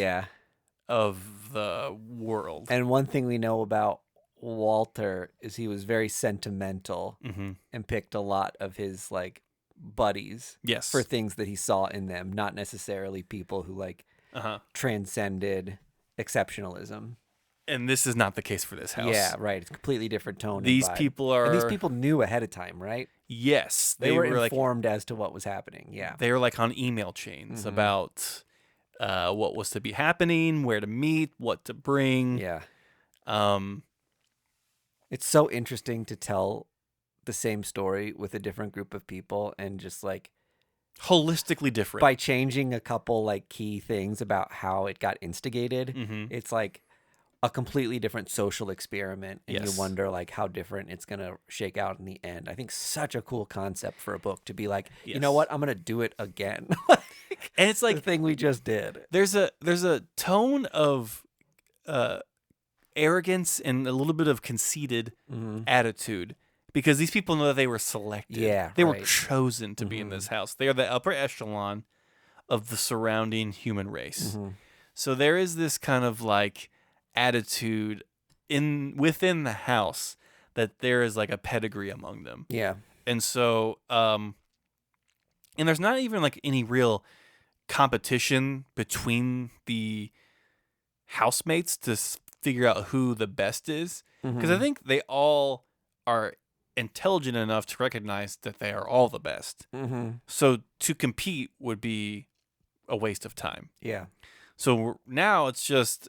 of the world. And one thing we know about Walter is he was very sentimental and picked a lot of his like buddies for things that he saw in them, not necessarily people who like transcended exceptionalism. And this is not the case for this house. Yeah, right. It's a completely different tone. These people are... And these people knew ahead of time, right? Yes. They were informed as to what was happening, yeah. They were like on email chains about what was to be happening, where to meet, what to bring. Yeah. It's so interesting to tell the same story with a different group of people and just like... holistically different. By changing a couple like key things about how it got instigated, it's like... a completely different social experiment, and you wonder like how different it's gonna shake out in the end. I think such a cool concept for a book to be like, you know what, I'm gonna do it again. And it's like the thing we just did. There's a tone of arrogance and a little bit of conceited attitude because these people know that they were selected. Yeah, they were chosen to be in this house. They are the upper echelon of the surrounding human race. So there is this kind of like attitude within the house that there is like a pedigree among them. Yeah. And so and there's not even like any real competition between the housemates to figure out who the best is, because I think they all are intelligent enough to recognize that they are all the best. So to compete would be a waste of time. Yeah. So now it's just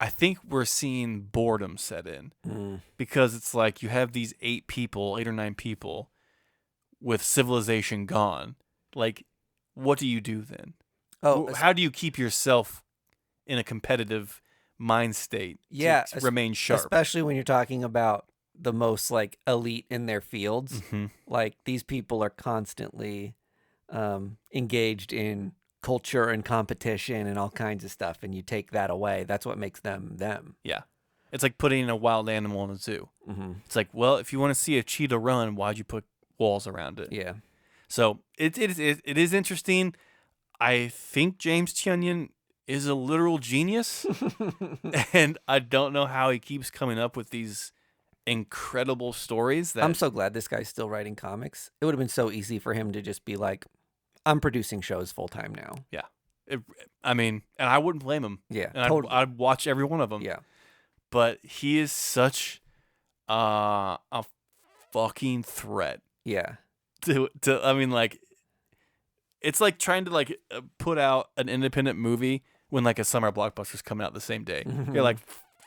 I think we're seeing boredom set in because it's like you have these 8 or 9 people with civilization gone. Like, what do you do then? How do you keep yourself in a competitive mind state to remain sharp? Especially when you're talking about the most like elite in their fields. Like these people are constantly engaged in culture and competition and all kinds of stuff, and you take that away, that's what makes them them. Yeah. It's like putting a wild animal in a zoo. It's like, well, if you want to see a cheetah run, why'd you put walls around it? Yeah. So it is interesting. I think James Tionian is a literal genius, and I don't know how he keeps coming up with these incredible stories. I'm so glad this guy's still writing comics. It would have been so easy for him to just be like, I'm producing shows full time now. Yeah. And I wouldn't blame him. Yeah, and totally. I'd watch every one of them. Yeah. But he is such a fucking threat. Yeah. It's like trying to like put out an independent movie when like a summer blockbuster's coming out the same day. You're like,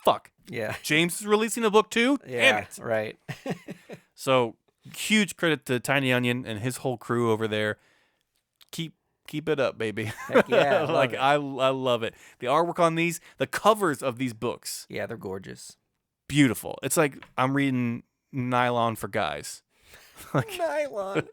fuck. Yeah. James is releasing a book too? Yeah, damn it. Right. So huge credit to Tiny Onion and his whole crew over there. Keep it up, baby. Heck yeah. I love it. The artwork on these, the covers of these books. Yeah, they're gorgeous. Beautiful. It's like I'm reading Nylon for Guys. Nylon.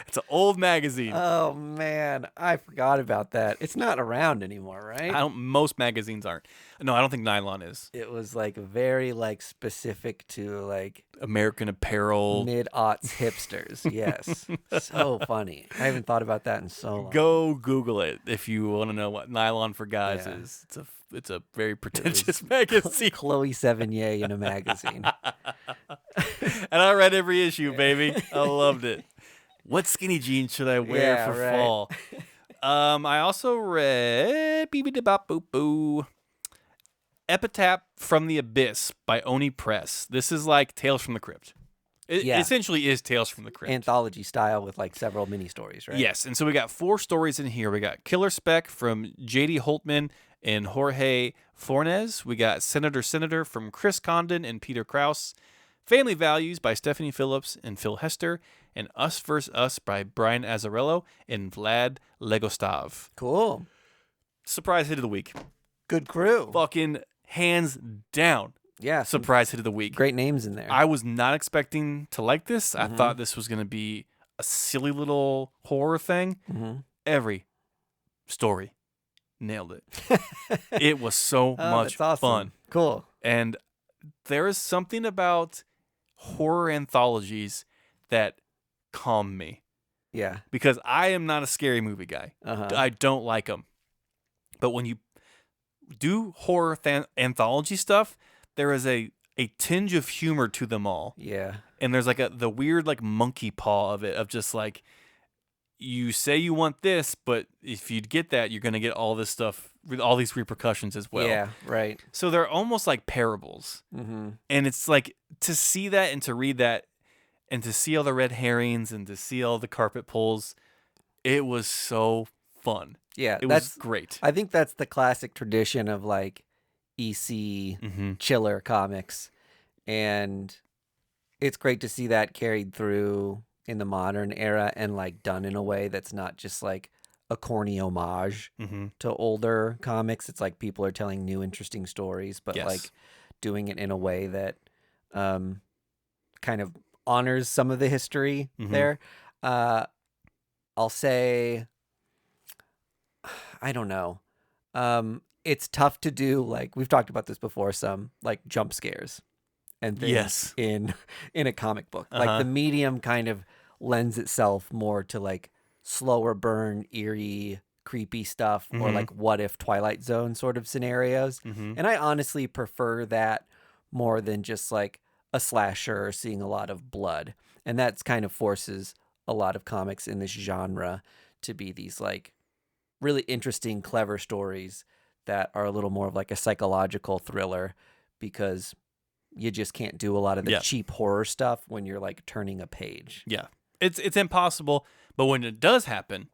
It's an old magazine. Oh man, I forgot about that. It's not around anymore, right? Most magazines aren't. No, I don't think Nylon is. It was like very like specific to like American Apparel, mid-aughts hipsters. Yes, so funny. I haven't thought about that in so long. Go Google it if you want to know what Nylon for Guys is. It's a very pretentious magazine. Chloe Sevigny in a magazine. And I read every issue, baby. I loved it. What skinny jeans should I wear for fall? I also read Epitaph from the Abyss by Oni Press. This is like Tales from the Crypt. It essentially is Tales from the Crypt. Anthology style with like several mini stories, right? Yes, and so we got 4 stories in here. We got Killer Spec from J.D. Holtman and Jorge Fornes. We got Senator from Chris Condon and Peter Krause. Family Values by Stephanie Phillips and Phil Hester, and Us vs. Us by Brian Azzarello and Vlad Legostav. Cool. Surprise hit of the week. Good crew. Fucking hands down. Yeah. surprise hit of the week. Great names in there. I was not expecting to like this. I thought this was going to be a silly little horror thing. Every story nailed it. It was so much that's awesome. fun. Cool. And there is something about horror anthologies that calm me. Yeah. Because I am not a scary movie guy. I don't like them. But when you do horror anthology stuff, there is a tinge of humor to them all. Yeah. And there's like the weird like monkey paw of it, of just like, you say you want this, but if you get that, you're going to get all this stuff with all these repercussions as well. Yeah, right. So they're almost like parables. And it's like, to see that and to read that and to see all the red herrings and to see all the carpet pulls, it was so fun. Yeah, it was great. I think that's the classic tradition of like EC chiller comics. And it's great to see that carried through in the modern era and like done in a way that's not just like a corny homage to older comics. It's like people are telling new interesting stories, but like doing it in a way that kind of honors some of the history there. I'll say, I don't know. It's tough to do, like we've talked about this before, some like jump scares and things in a comic book. Like the medium kind of lends itself more to like slower burn, eerie, creepy stuff, or like what if Twilight Zone sort of scenarios. And I honestly prefer that more than just like a slasher or seeing a lot of blood. And that's kind of forces a lot of comics in this genre to be these like really interesting, clever stories that are a little more of like a psychological thriller, because you just can't do a lot of the cheap horror stuff when you're like turning a page. Yeah. It's impossible, but when it does happen,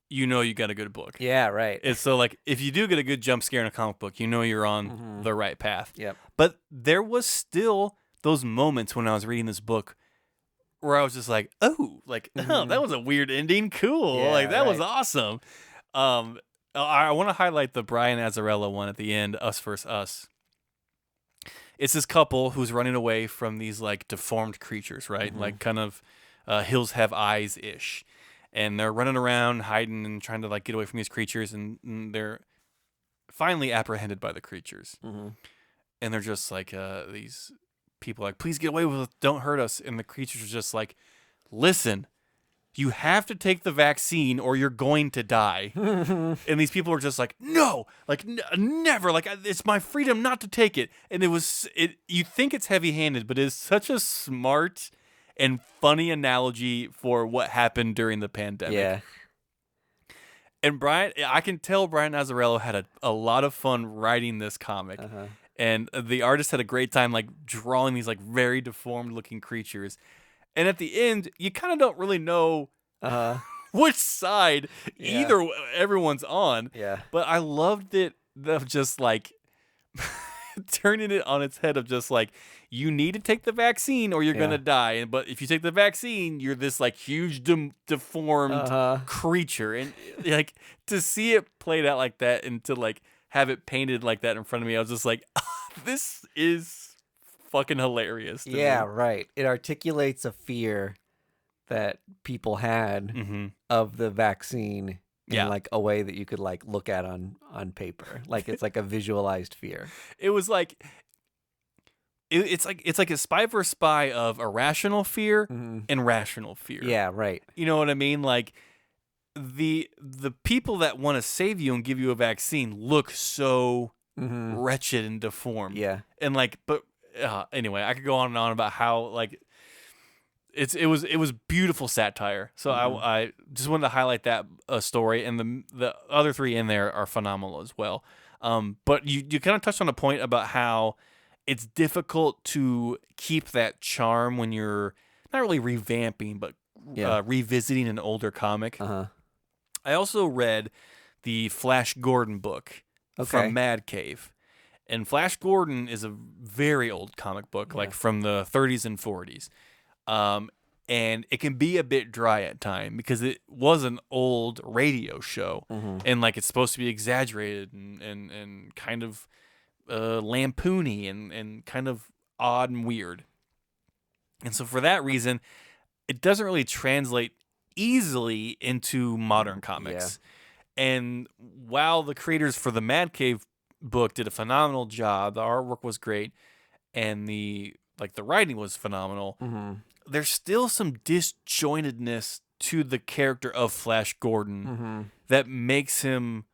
you know you got a good book. Yeah, right. It's so like, if you do get a good jump scare in a comic book, you know you're on the right path. Yep. But there was still those moments when I was reading this book where I was just like, oh, like, oh, that was a weird ending. Cool. Yeah, like, that was awesome. I want to highlight the Brian Azzarello one at the end, Us vs. Us. It's this couple who's running away from these like deformed creatures, right? Like kind of Hills Have Eyes-ish. And they're running around, hiding and trying to like get away from these creatures, and they're finally apprehended by the creatures. And they're just like, these people like, please get away with us, don't hurt us. And the creatures are just like, listen, you have to take the vaccine or you're going to die. And these people are just like, no, like never, like it's my freedom not to take it. And you think it's heavy-handed, but it's such a smart and funny analogy for what happened during the pandemic. Yeah. And I can tell Brian Azzarello had a lot of fun writing this comic. And the artist had a great time like drawing these like very deformed looking creatures. And at the end, you kind of don't really know which side everyone's on. Yeah. But I loved it of just like turning it on its head of just like, you need to take the vaccine or you're going to die. But if you take the vaccine, you're this like huge deformed creature. And like to see it played out like that and to like have it painted like that in front of me, I was just like, this is fucking hilarious to me. Right. It articulates a fear that people had of the vaccine in like a way that you could like look at on paper. Like it's like a visualized fear. It was like it's like a spy versus spy of irrational fear and rational fear. Yeah, right. You know what I mean? Like the people that want to save you and give you a vaccine look so wretched and deformed. Yeah. And like, but anyway, I could go on and on about how like it was beautiful satire. So I just wanted to highlight that story, and the other three in there are phenomenal as well. But you kind of touched on a point about how it's difficult to keep that charm when you're not really revamping, but revisiting an older comic. I also read the Flash Gordon book from Mad Cave. And Flash Gordon is a very old comic book, like from the 30s and 40s. And it can be a bit dry at time because it was an old radio show. And like it's supposed to be exaggerated and kind of lampoony and kind of odd and weird. And so for that reason, it doesn't really translate easily into modern comics. Yeah. And while the creators for the Mad Cave book did a phenomenal job, the artwork was great, and the writing was phenomenal, there's still some disjointedness to the character of Flash Gordon that makes him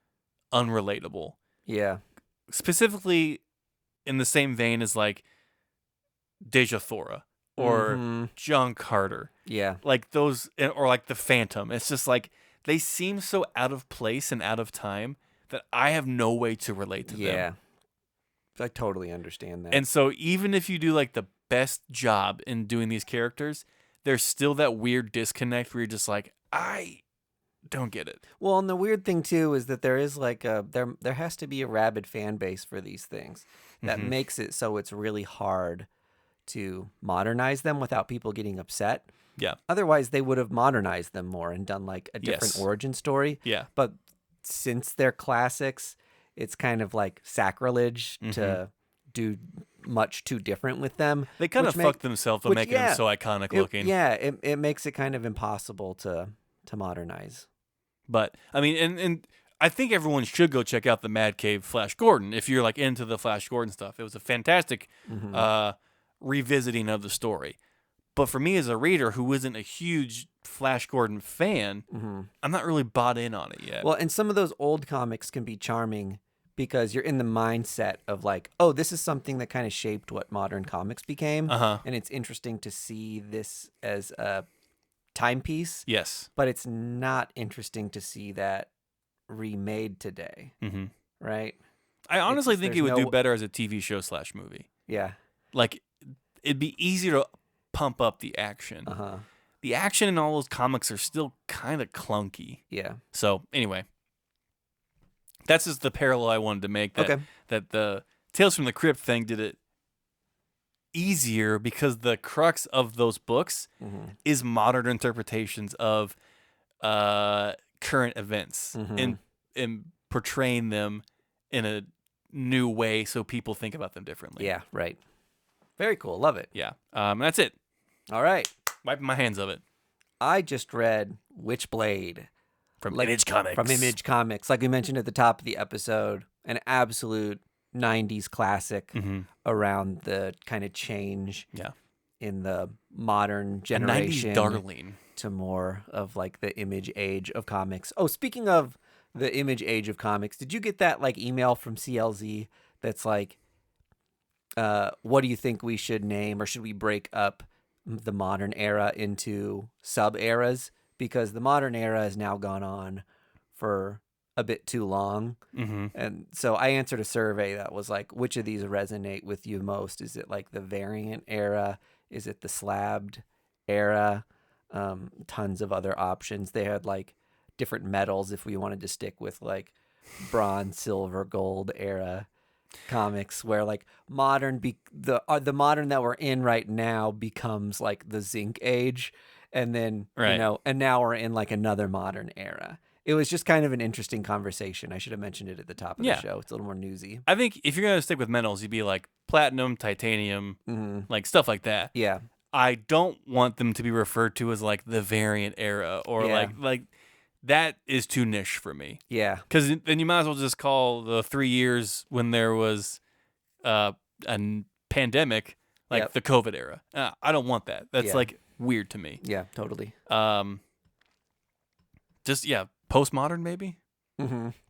unrelatable. Yeah. Specifically in the same vein as like Deja Thora or John Carter. Yeah. Like those, or like the Phantom. It's just like they seem so out of place and out of time that I have no way to relate to them. Yeah. I totally understand that. And so even if you do like the best job in doing these characters, there's still that weird disconnect where you're just like, I don't get it. Well, and the weird thing too is that there is like there has to be a rabid fan base for these things that makes it so it's really hard to modernize them without people getting upset. Yeah. Otherwise, they would have modernized them more and done like a different origin story. Yeah. But since they're classics, it's kind of like sacrilege to do much too different with them. They kind of fucked themselves by making them so iconic looking. It makes it kind of impossible to modernize. But I mean, and I think everyone should go check out the Mad Cave Flash Gordon if you're like into the Flash Gordon stuff. It was a fantastic revisiting of the story. But for me as a reader who isn't a huge Flash Gordon fan, I'm not really bought in on it yet. Well, and some of those old comics can be charming because you're in the mindset of like, oh, this is something that kind of shaped what modern comics became. And it's interesting to see this as a timepiece. Yes. But it's not interesting to see that remade today. Right? I honestly think it would do better as a TV show / movie. Yeah. Like, it'd be easier to pump up the action. The action in all those comics are still kind of clunky. Yeah. So, anyway. That's just the parallel I wanted to make. That the Tales from the Crypt thing did it easier because the crux of those books is modern interpretations of current events and portraying them in a new way so people think about them differently. Yeah, right. Very cool. Love it. Yeah. That's it. All right. Wiping my hands of it. I just read Witchblade. From Image Comics. From Image Comics. Like we mentioned at the top of the episode, an absolute 90s classic around the kind of change in the modern generation. 90s darling. To more of like the image age of comics. Oh, speaking of the image age of comics, did you get that like email from CLZ that's like, what do you think we should name, or should we break up the modern era into sub-eras? Because the modern era has now gone on for a bit too long. And so I answered a survey that was like, which of these resonate with you most? Is it like the variant era? Is it the slabbed era? Tons of other options. They had like different metals if we wanted to stick with like bronze, silver, gold era comics, where like modern the modern that we're in right now becomes like the zinc age. And then, and now we're in like another modern era. It was just kind of an interesting conversation. I should have mentioned it at the top of the show. It's a little more newsy. I think if you're going to stick with metals, you'd be like platinum, titanium, like stuff like that. Yeah. I don't want them to be referred to as like the variant era or like that is too niche for me. Yeah. Because then you might as well just call the 3 years when there was a pandemic like the COVID era. I don't want that. That's like weird to me. Yeah, totally. Just postmodern maybe.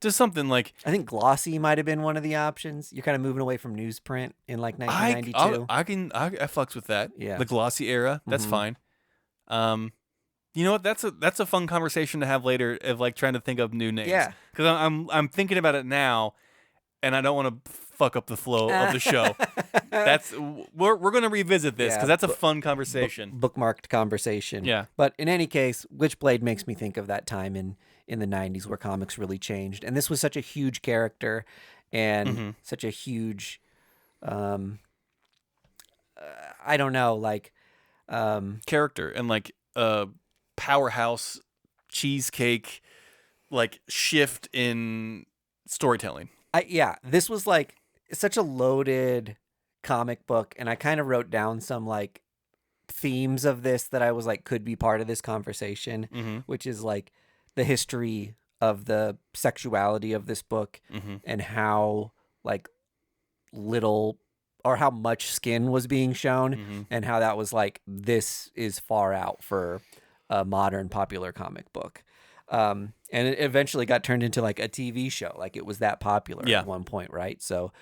Just something like, I think glossy might have been one of the options. You're kind of moving away from newsprint in like 1992. I fucks with that. Yeah, the glossy era. That's fine. You know what? That's a fun conversation to have later of like trying to think of new names. Yeah, because I'm thinking about it now, and I don't want to fuck up the flow of the show. We're gonna revisit this because that's a fun conversation. Bookmarked conversation. Yeah. But in any case, Witchblade makes me think of that time in the 90s where comics really changed. And this was such a huge character and such a huge I don't know, like character and like powerhouse cheesecake like shift in storytelling. This was like such a loaded comic book, and I kind of wrote down some like themes of this that I was like could be part of this conversation, which is like the history of the sexuality of this book and how like little or how much skin was being shown and how that was like, this is far out for a modern popular comic book. And it eventually got turned into like a TV show. Like it was that popular at one point, right? So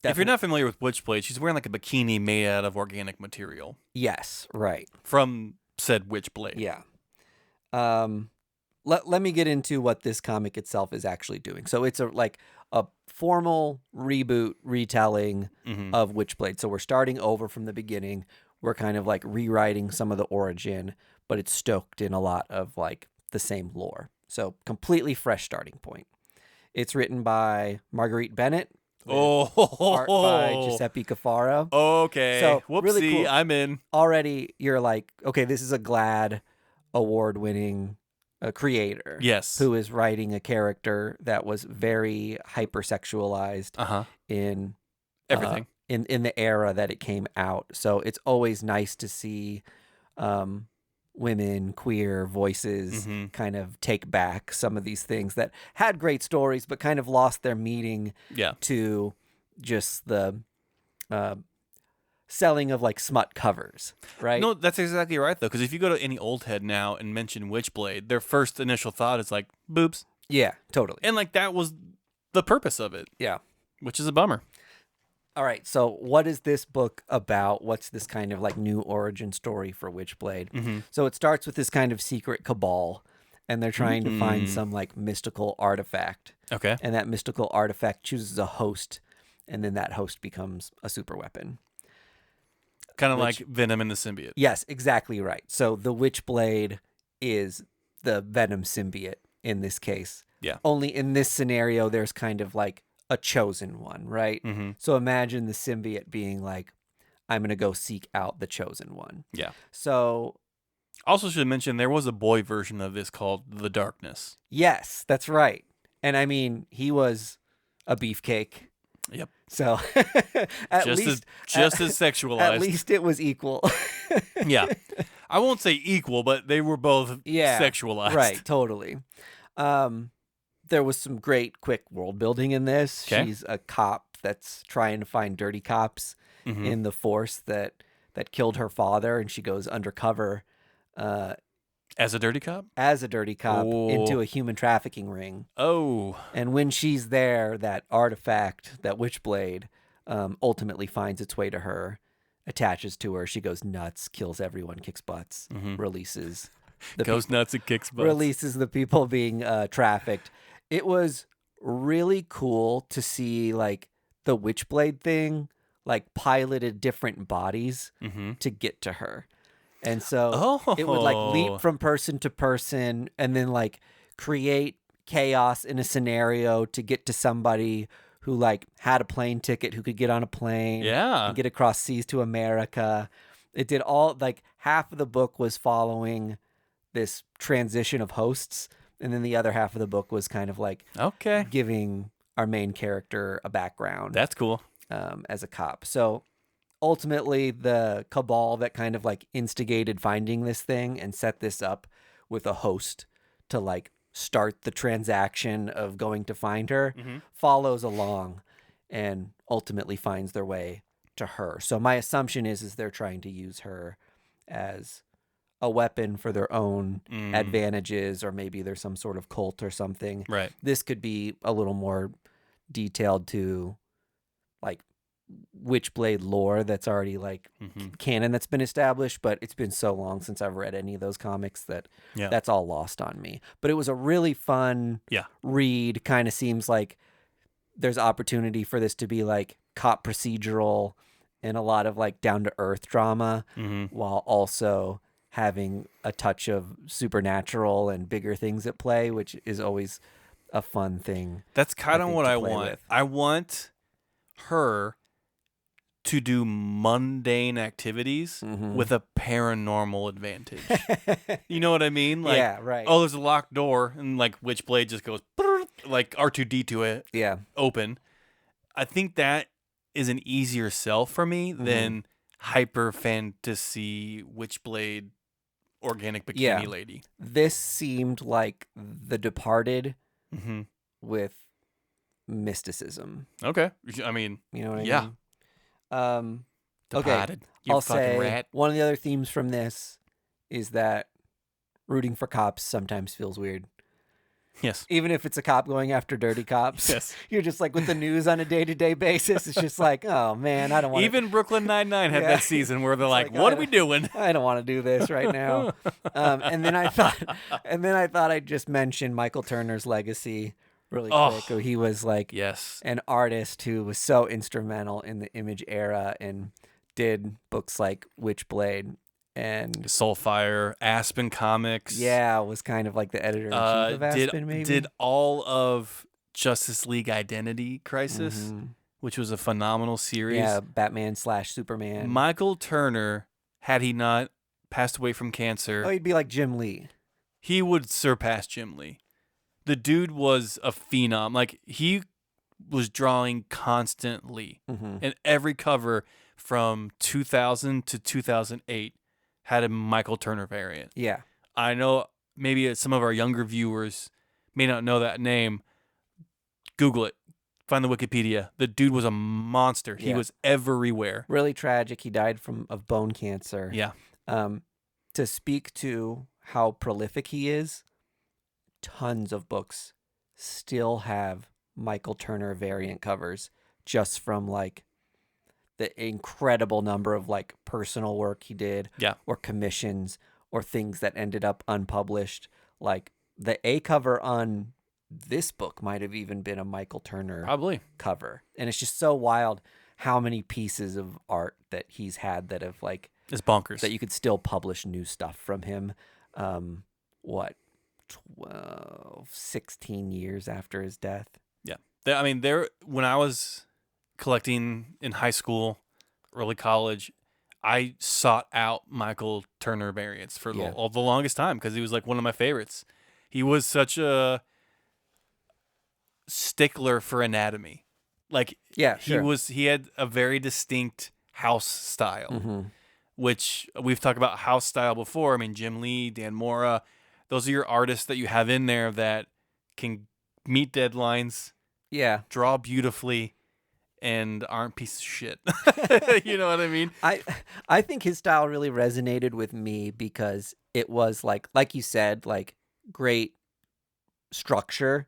if you're not familiar with Witchblade, she's wearing like a bikini made out of organic material. Yes, right. From said Witchblade. Yeah. Let me get into what this comic itself is actually doing. So it's a formal reboot retelling of Witchblade. So we're starting over from the beginning. We're kind of like rewriting some of the origin, but it's stoked in a lot of like the same lore. So completely fresh starting point. It's written by Marguerite Bennett. Art by Giuseppe Cafaro. Okay. So, whoopsie, really cool. I'm in. Already you're like, okay, this is a GLAAD award-winning creator. Yes. Who is writing a character that was very hypersexualized in everything. In the era that it came out. So it's always nice to see women, queer voices kind of take back some of these things that had great stories but kind of lost their meaning to just the selling of like smut covers, right? No, that's exactly right though, because if you go to any old head now and mention Witchblade, their first initial thought is like boobs. Yeah, totally. And like that was the purpose of it. Yeah. Which is a bummer. All right, so what is this book about? What's this kind of like new origin story for Witchblade? So it starts with this kind of secret cabal, and they're trying to find some like mystical artifact. Okay. And that mystical artifact chooses a host, and then that host becomes a super weapon. Kind of like Venom and the symbiote. Yes, exactly right. So the Witchblade is the Venom symbiote in this case. Yeah. Only in this scenario, there's kind of like a chosen one, right? So imagine the symbiote being like, I'm going to go seek out the chosen one. Yeah. So also should mention there was a boy version of this called The Darkness. Yes, that's right. And I mean, he was a beefcake. Yep. So just as sexualized. At least it was equal. Yeah. I won't say equal, but they were both sexualized. Right, totally. There was some great quick world building in this. Okay. She's a cop that's trying to find dirty cops in the force that killed her father, and she goes undercover as a dirty cop? As a dirty cop into a human trafficking ring. Oh. And when she's there, that artifact, that Witchblade, ultimately finds its way to her, attaches to her. She goes nuts, kills everyone, kicks butts, releases the goes nuts and kicks butts. Releases the people being trafficked. It was really cool to see like the Witchblade thing, like piloted different bodies to get to her. And so it would like leap from person to person and then like create chaos in a scenario to get to somebody who like had a plane ticket, who could get on a plane and get across seas to America. It did all, like half of the book was following this transition of hosts. And then the other half of the book was kind of like giving our main character a background. That's cool. As a cop. So ultimately the cabal that kind of like instigated finding this thing and set this up with a host to like start the transaction of going to find her follows along and ultimately finds their way to her. So my assumption is they're trying to use her as a weapon for their own advantages, or maybe there's some sort of cult or something. Right. This could be a little more detailed to like Witchblade lore that's already like canon that's been established, but it's been so long since I've read any of those comics that that's all lost on me. But it was a really fun read. Kind of seems like there's opportunity for this to be like cop procedural and a lot of like down to earth drama while also having a touch of supernatural and bigger things at play, which is always a fun thing. That's kind of what I want. I want her to do mundane activities with a paranormal advantage. You know what I mean? Like, yeah, right. Oh, there's a locked door, and like Witchblade just goes like R2D2 it. Yeah. Open. I think that is an easier sell for me than hyper fantasy Witchblade organic bikini lady. This seemed like The Departed with mysticism. Okay. I mean, you know what yeah. I mean? Departed. Okay, You I'll fucking say rat. one of the other themes from this is that rooting for cops sometimes feels weird. Yes. Even if it's a cop going after dirty cops. Yes. You're just like with the news on a day-to-day basis. It's just like, oh man, I don't want to. Even Brooklyn Nine-Nine had that season where they're like, what are we doing? I don't want to do this right now. And then I thought I'd just mention Michael Turner's legacy really quick. He was like an artist who was so instrumental in the Image era and did books like Witchblade and Soulfire, Aspen Comics. Yeah, was kind of like the editor-in-chief of Aspen, maybe. Did all of Justice League Identity Crisis, which was a phenomenal series. Yeah, Batman/Superman. Michael Turner, had he not passed away from cancer... Oh, he'd be like Jim Lee. He would surpass Jim Lee. The dude was a phenom. Like, he was drawing constantly. And every cover from 2000 to 2008 had a Michael Turner variant. Yeah. I know maybe some of our younger viewers may not know that name. Google it. Find the Wikipedia. The dude was a monster. He was everywhere. Really tragic. He died of bone cancer. Yeah. To speak to how prolific he is, tons of books still have Michael Turner variant covers just from like the incredible number of like personal work he did or commissions or things that ended up unpublished. Like the A cover on this book might have even been a Michael Turner cover. And it's just so wild how many pieces of art that he's had that have like... It's bonkers. That you could still publish new stuff from him. 16 years after his death. Yeah. I mean, when I was collecting in high school, early college, I sought out Michael Turner variants for the longest time because he was like one of my favorites. He was such a stickler for anatomy. Like, he had a very distinct house style, which we've talked about house style before. I mean, Jim Lee, Dan Mora, those are your artists that you have in there that can meet deadlines, draw beautifully, and aren't pieces of shit. You know what I mean? I think his style really resonated with me because it was like you said, like great structure,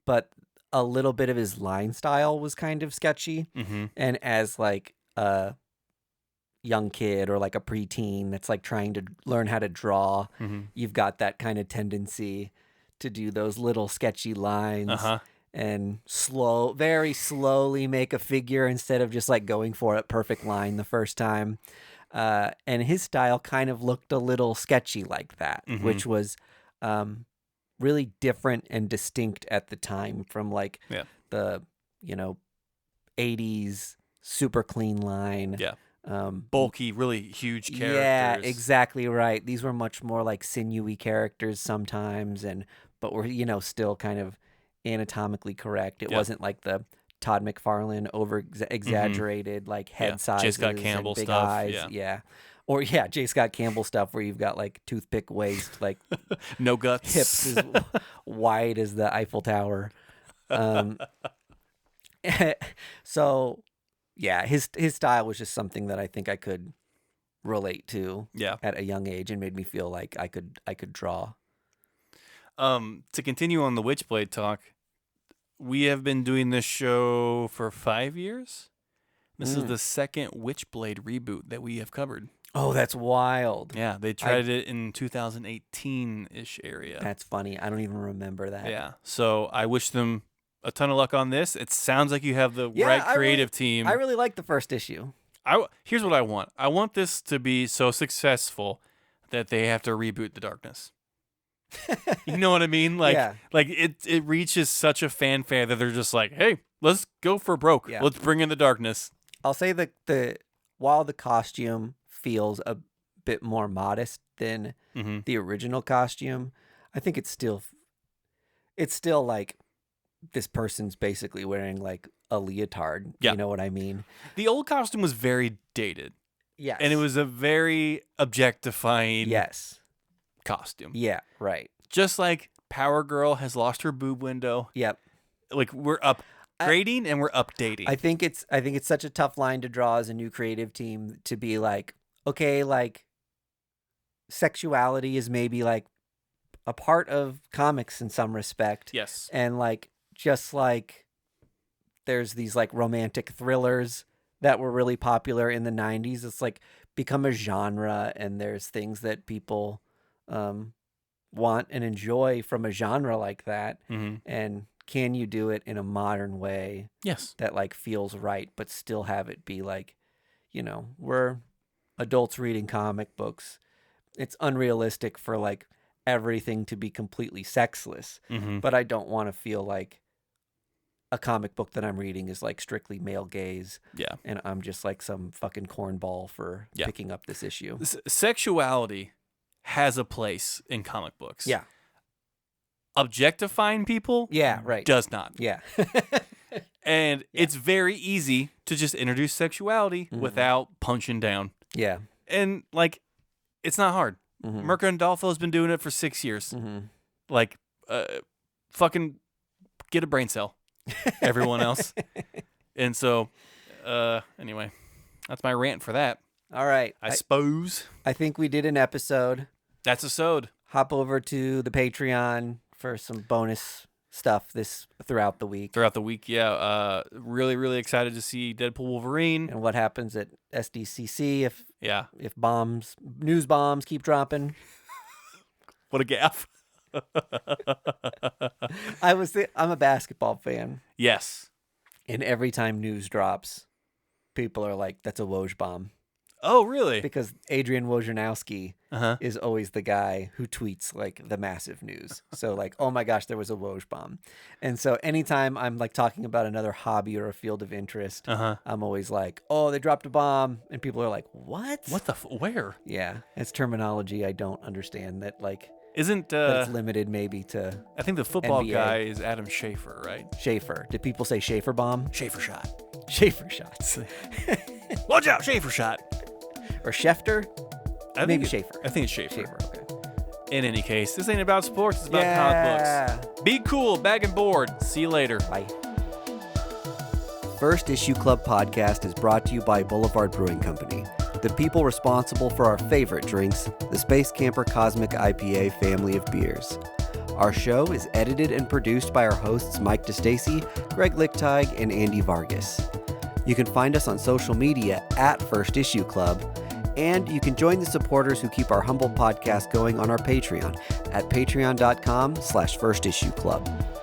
but a little bit of his line style was kind of sketchy. And as like a young kid or like a preteen that's like trying to learn how to draw, you've got that kind of tendency to do those little sketchy lines and very slowly make a figure instead of just like going for a perfect line the first time. And his style kind of looked a little sketchy like that, which was really different and distinct at the time from like the 80s super clean line. Bulky, really huge characters. Yeah, exactly right. These were much more like sinewy characters sometimes, but were still kind of anatomically correct. It wasn't like the Todd McFarlane over exaggerated like head sizes, J. Scott Campbell and big stuff. eyes. Or J. Scott Campbell stuff where you've got like toothpick waist, like no guts, hips as wide as the Eiffel Tower. So yeah, his style was just something that I think I could relate to at a young age and made me feel like I could draw. To continue on the Witchblade talk, we have been doing this show for 5 years. This is the second Witchblade reboot that we have covered. Oh, that's wild. Yeah, they tried it in 2018-ish area. That's funny. I don't even remember that. Yeah, so I wish them a ton of luck on this. It sounds like you have the right creative team. I really like the first issue. Here's what I want. I want this to be so successful that they have to reboot The Darkness. You know what I mean? Like it reaches such a fanfare that they're just like, hey, let's go for broke. Yeah. Let's bring in The Darkness. I'll say that while the costume feels a bit more modest than the original costume, I think it's still like this person's basically wearing like a leotard. Yeah. You know what I mean? The old costume was very dated. Yes. And it was a very objectifying costume. Yeah, right. Just like Power Girl has lost her boob window. Yep. Like we're upgrading and we're updating. I think it's such a tough line to draw as a new creative team to be like, okay, like sexuality is maybe like a part of comics in some respect. Yes. And like just like there's these like romantic thrillers that were really popular in the 90s. It's like become a genre, and there's things that people want and enjoy from a genre like that. Mm-hmm. And can you do it in a modern way? Yes. That like feels right, but still have it be like, you know, we're adults reading comic books. It's unrealistic for like everything to be completely sexless, but I don't want to feel like a comic book that I'm reading is like strictly male gaze. Yeah. And I'm just like some fucking cornball for picking up this issue. Sexuality has a place in comic books. Yeah. Objectifying people does not. Yeah. And it's very easy to just introduce sexuality without punching down. Yeah. And like, it's not hard. Mirka and Dolpho has been doing it for 6 years. Like, fucking get a brain cell, everyone else. And so, anyway, that's my rant for that. All right. I suppose. I think we did an episode. That's a sode. Hop over to the Patreon for some bonus stuff throughout the week. Yeah. Really, really excited to see Deadpool Wolverine. And what happens at SDCC if if news bombs keep dropping. What a gaffe. I'm a basketball fan. Yes. And every time news drops, people are like, that's a Woj bomb. Oh, really? Because Adrian Wojnarowski is always the guy who tweets like the massive news. So like, oh my gosh, there was a Woj bomb. And so anytime I'm like talking about another hobby or a field of interest, I'm always like, oh, they dropped a bomb. And people are like, what? What the, where? Yeah. It's terminology I don't understand that like, isn't that it's limited maybe to I think the football NBA. guy is Adam Schaefer, right? Schaefer. Did people say Schaefer bomb? Schaefer shot. Schaefer shots. Watch out, Schaefer shot. Or Schefter? Maybe Schaefer. I think it's Schaefer. Schaefer, okay. In any case, this ain't about sports, it's about comic books. Be cool, bag and board. See you later. Bye. First Issue Club podcast is brought to you by Boulevard Brewing Company, the people responsible for our favorite drinks, the Space Camper Cosmic IPA family of beers. Our show is edited and produced by our hosts Mike DeStacy, Greg Lichtag, and Andy Vargas. You can find us on social media at First Issue Club, and you can join the supporters who keep our humble podcast going on our Patreon at patreon.com/firstissueclub.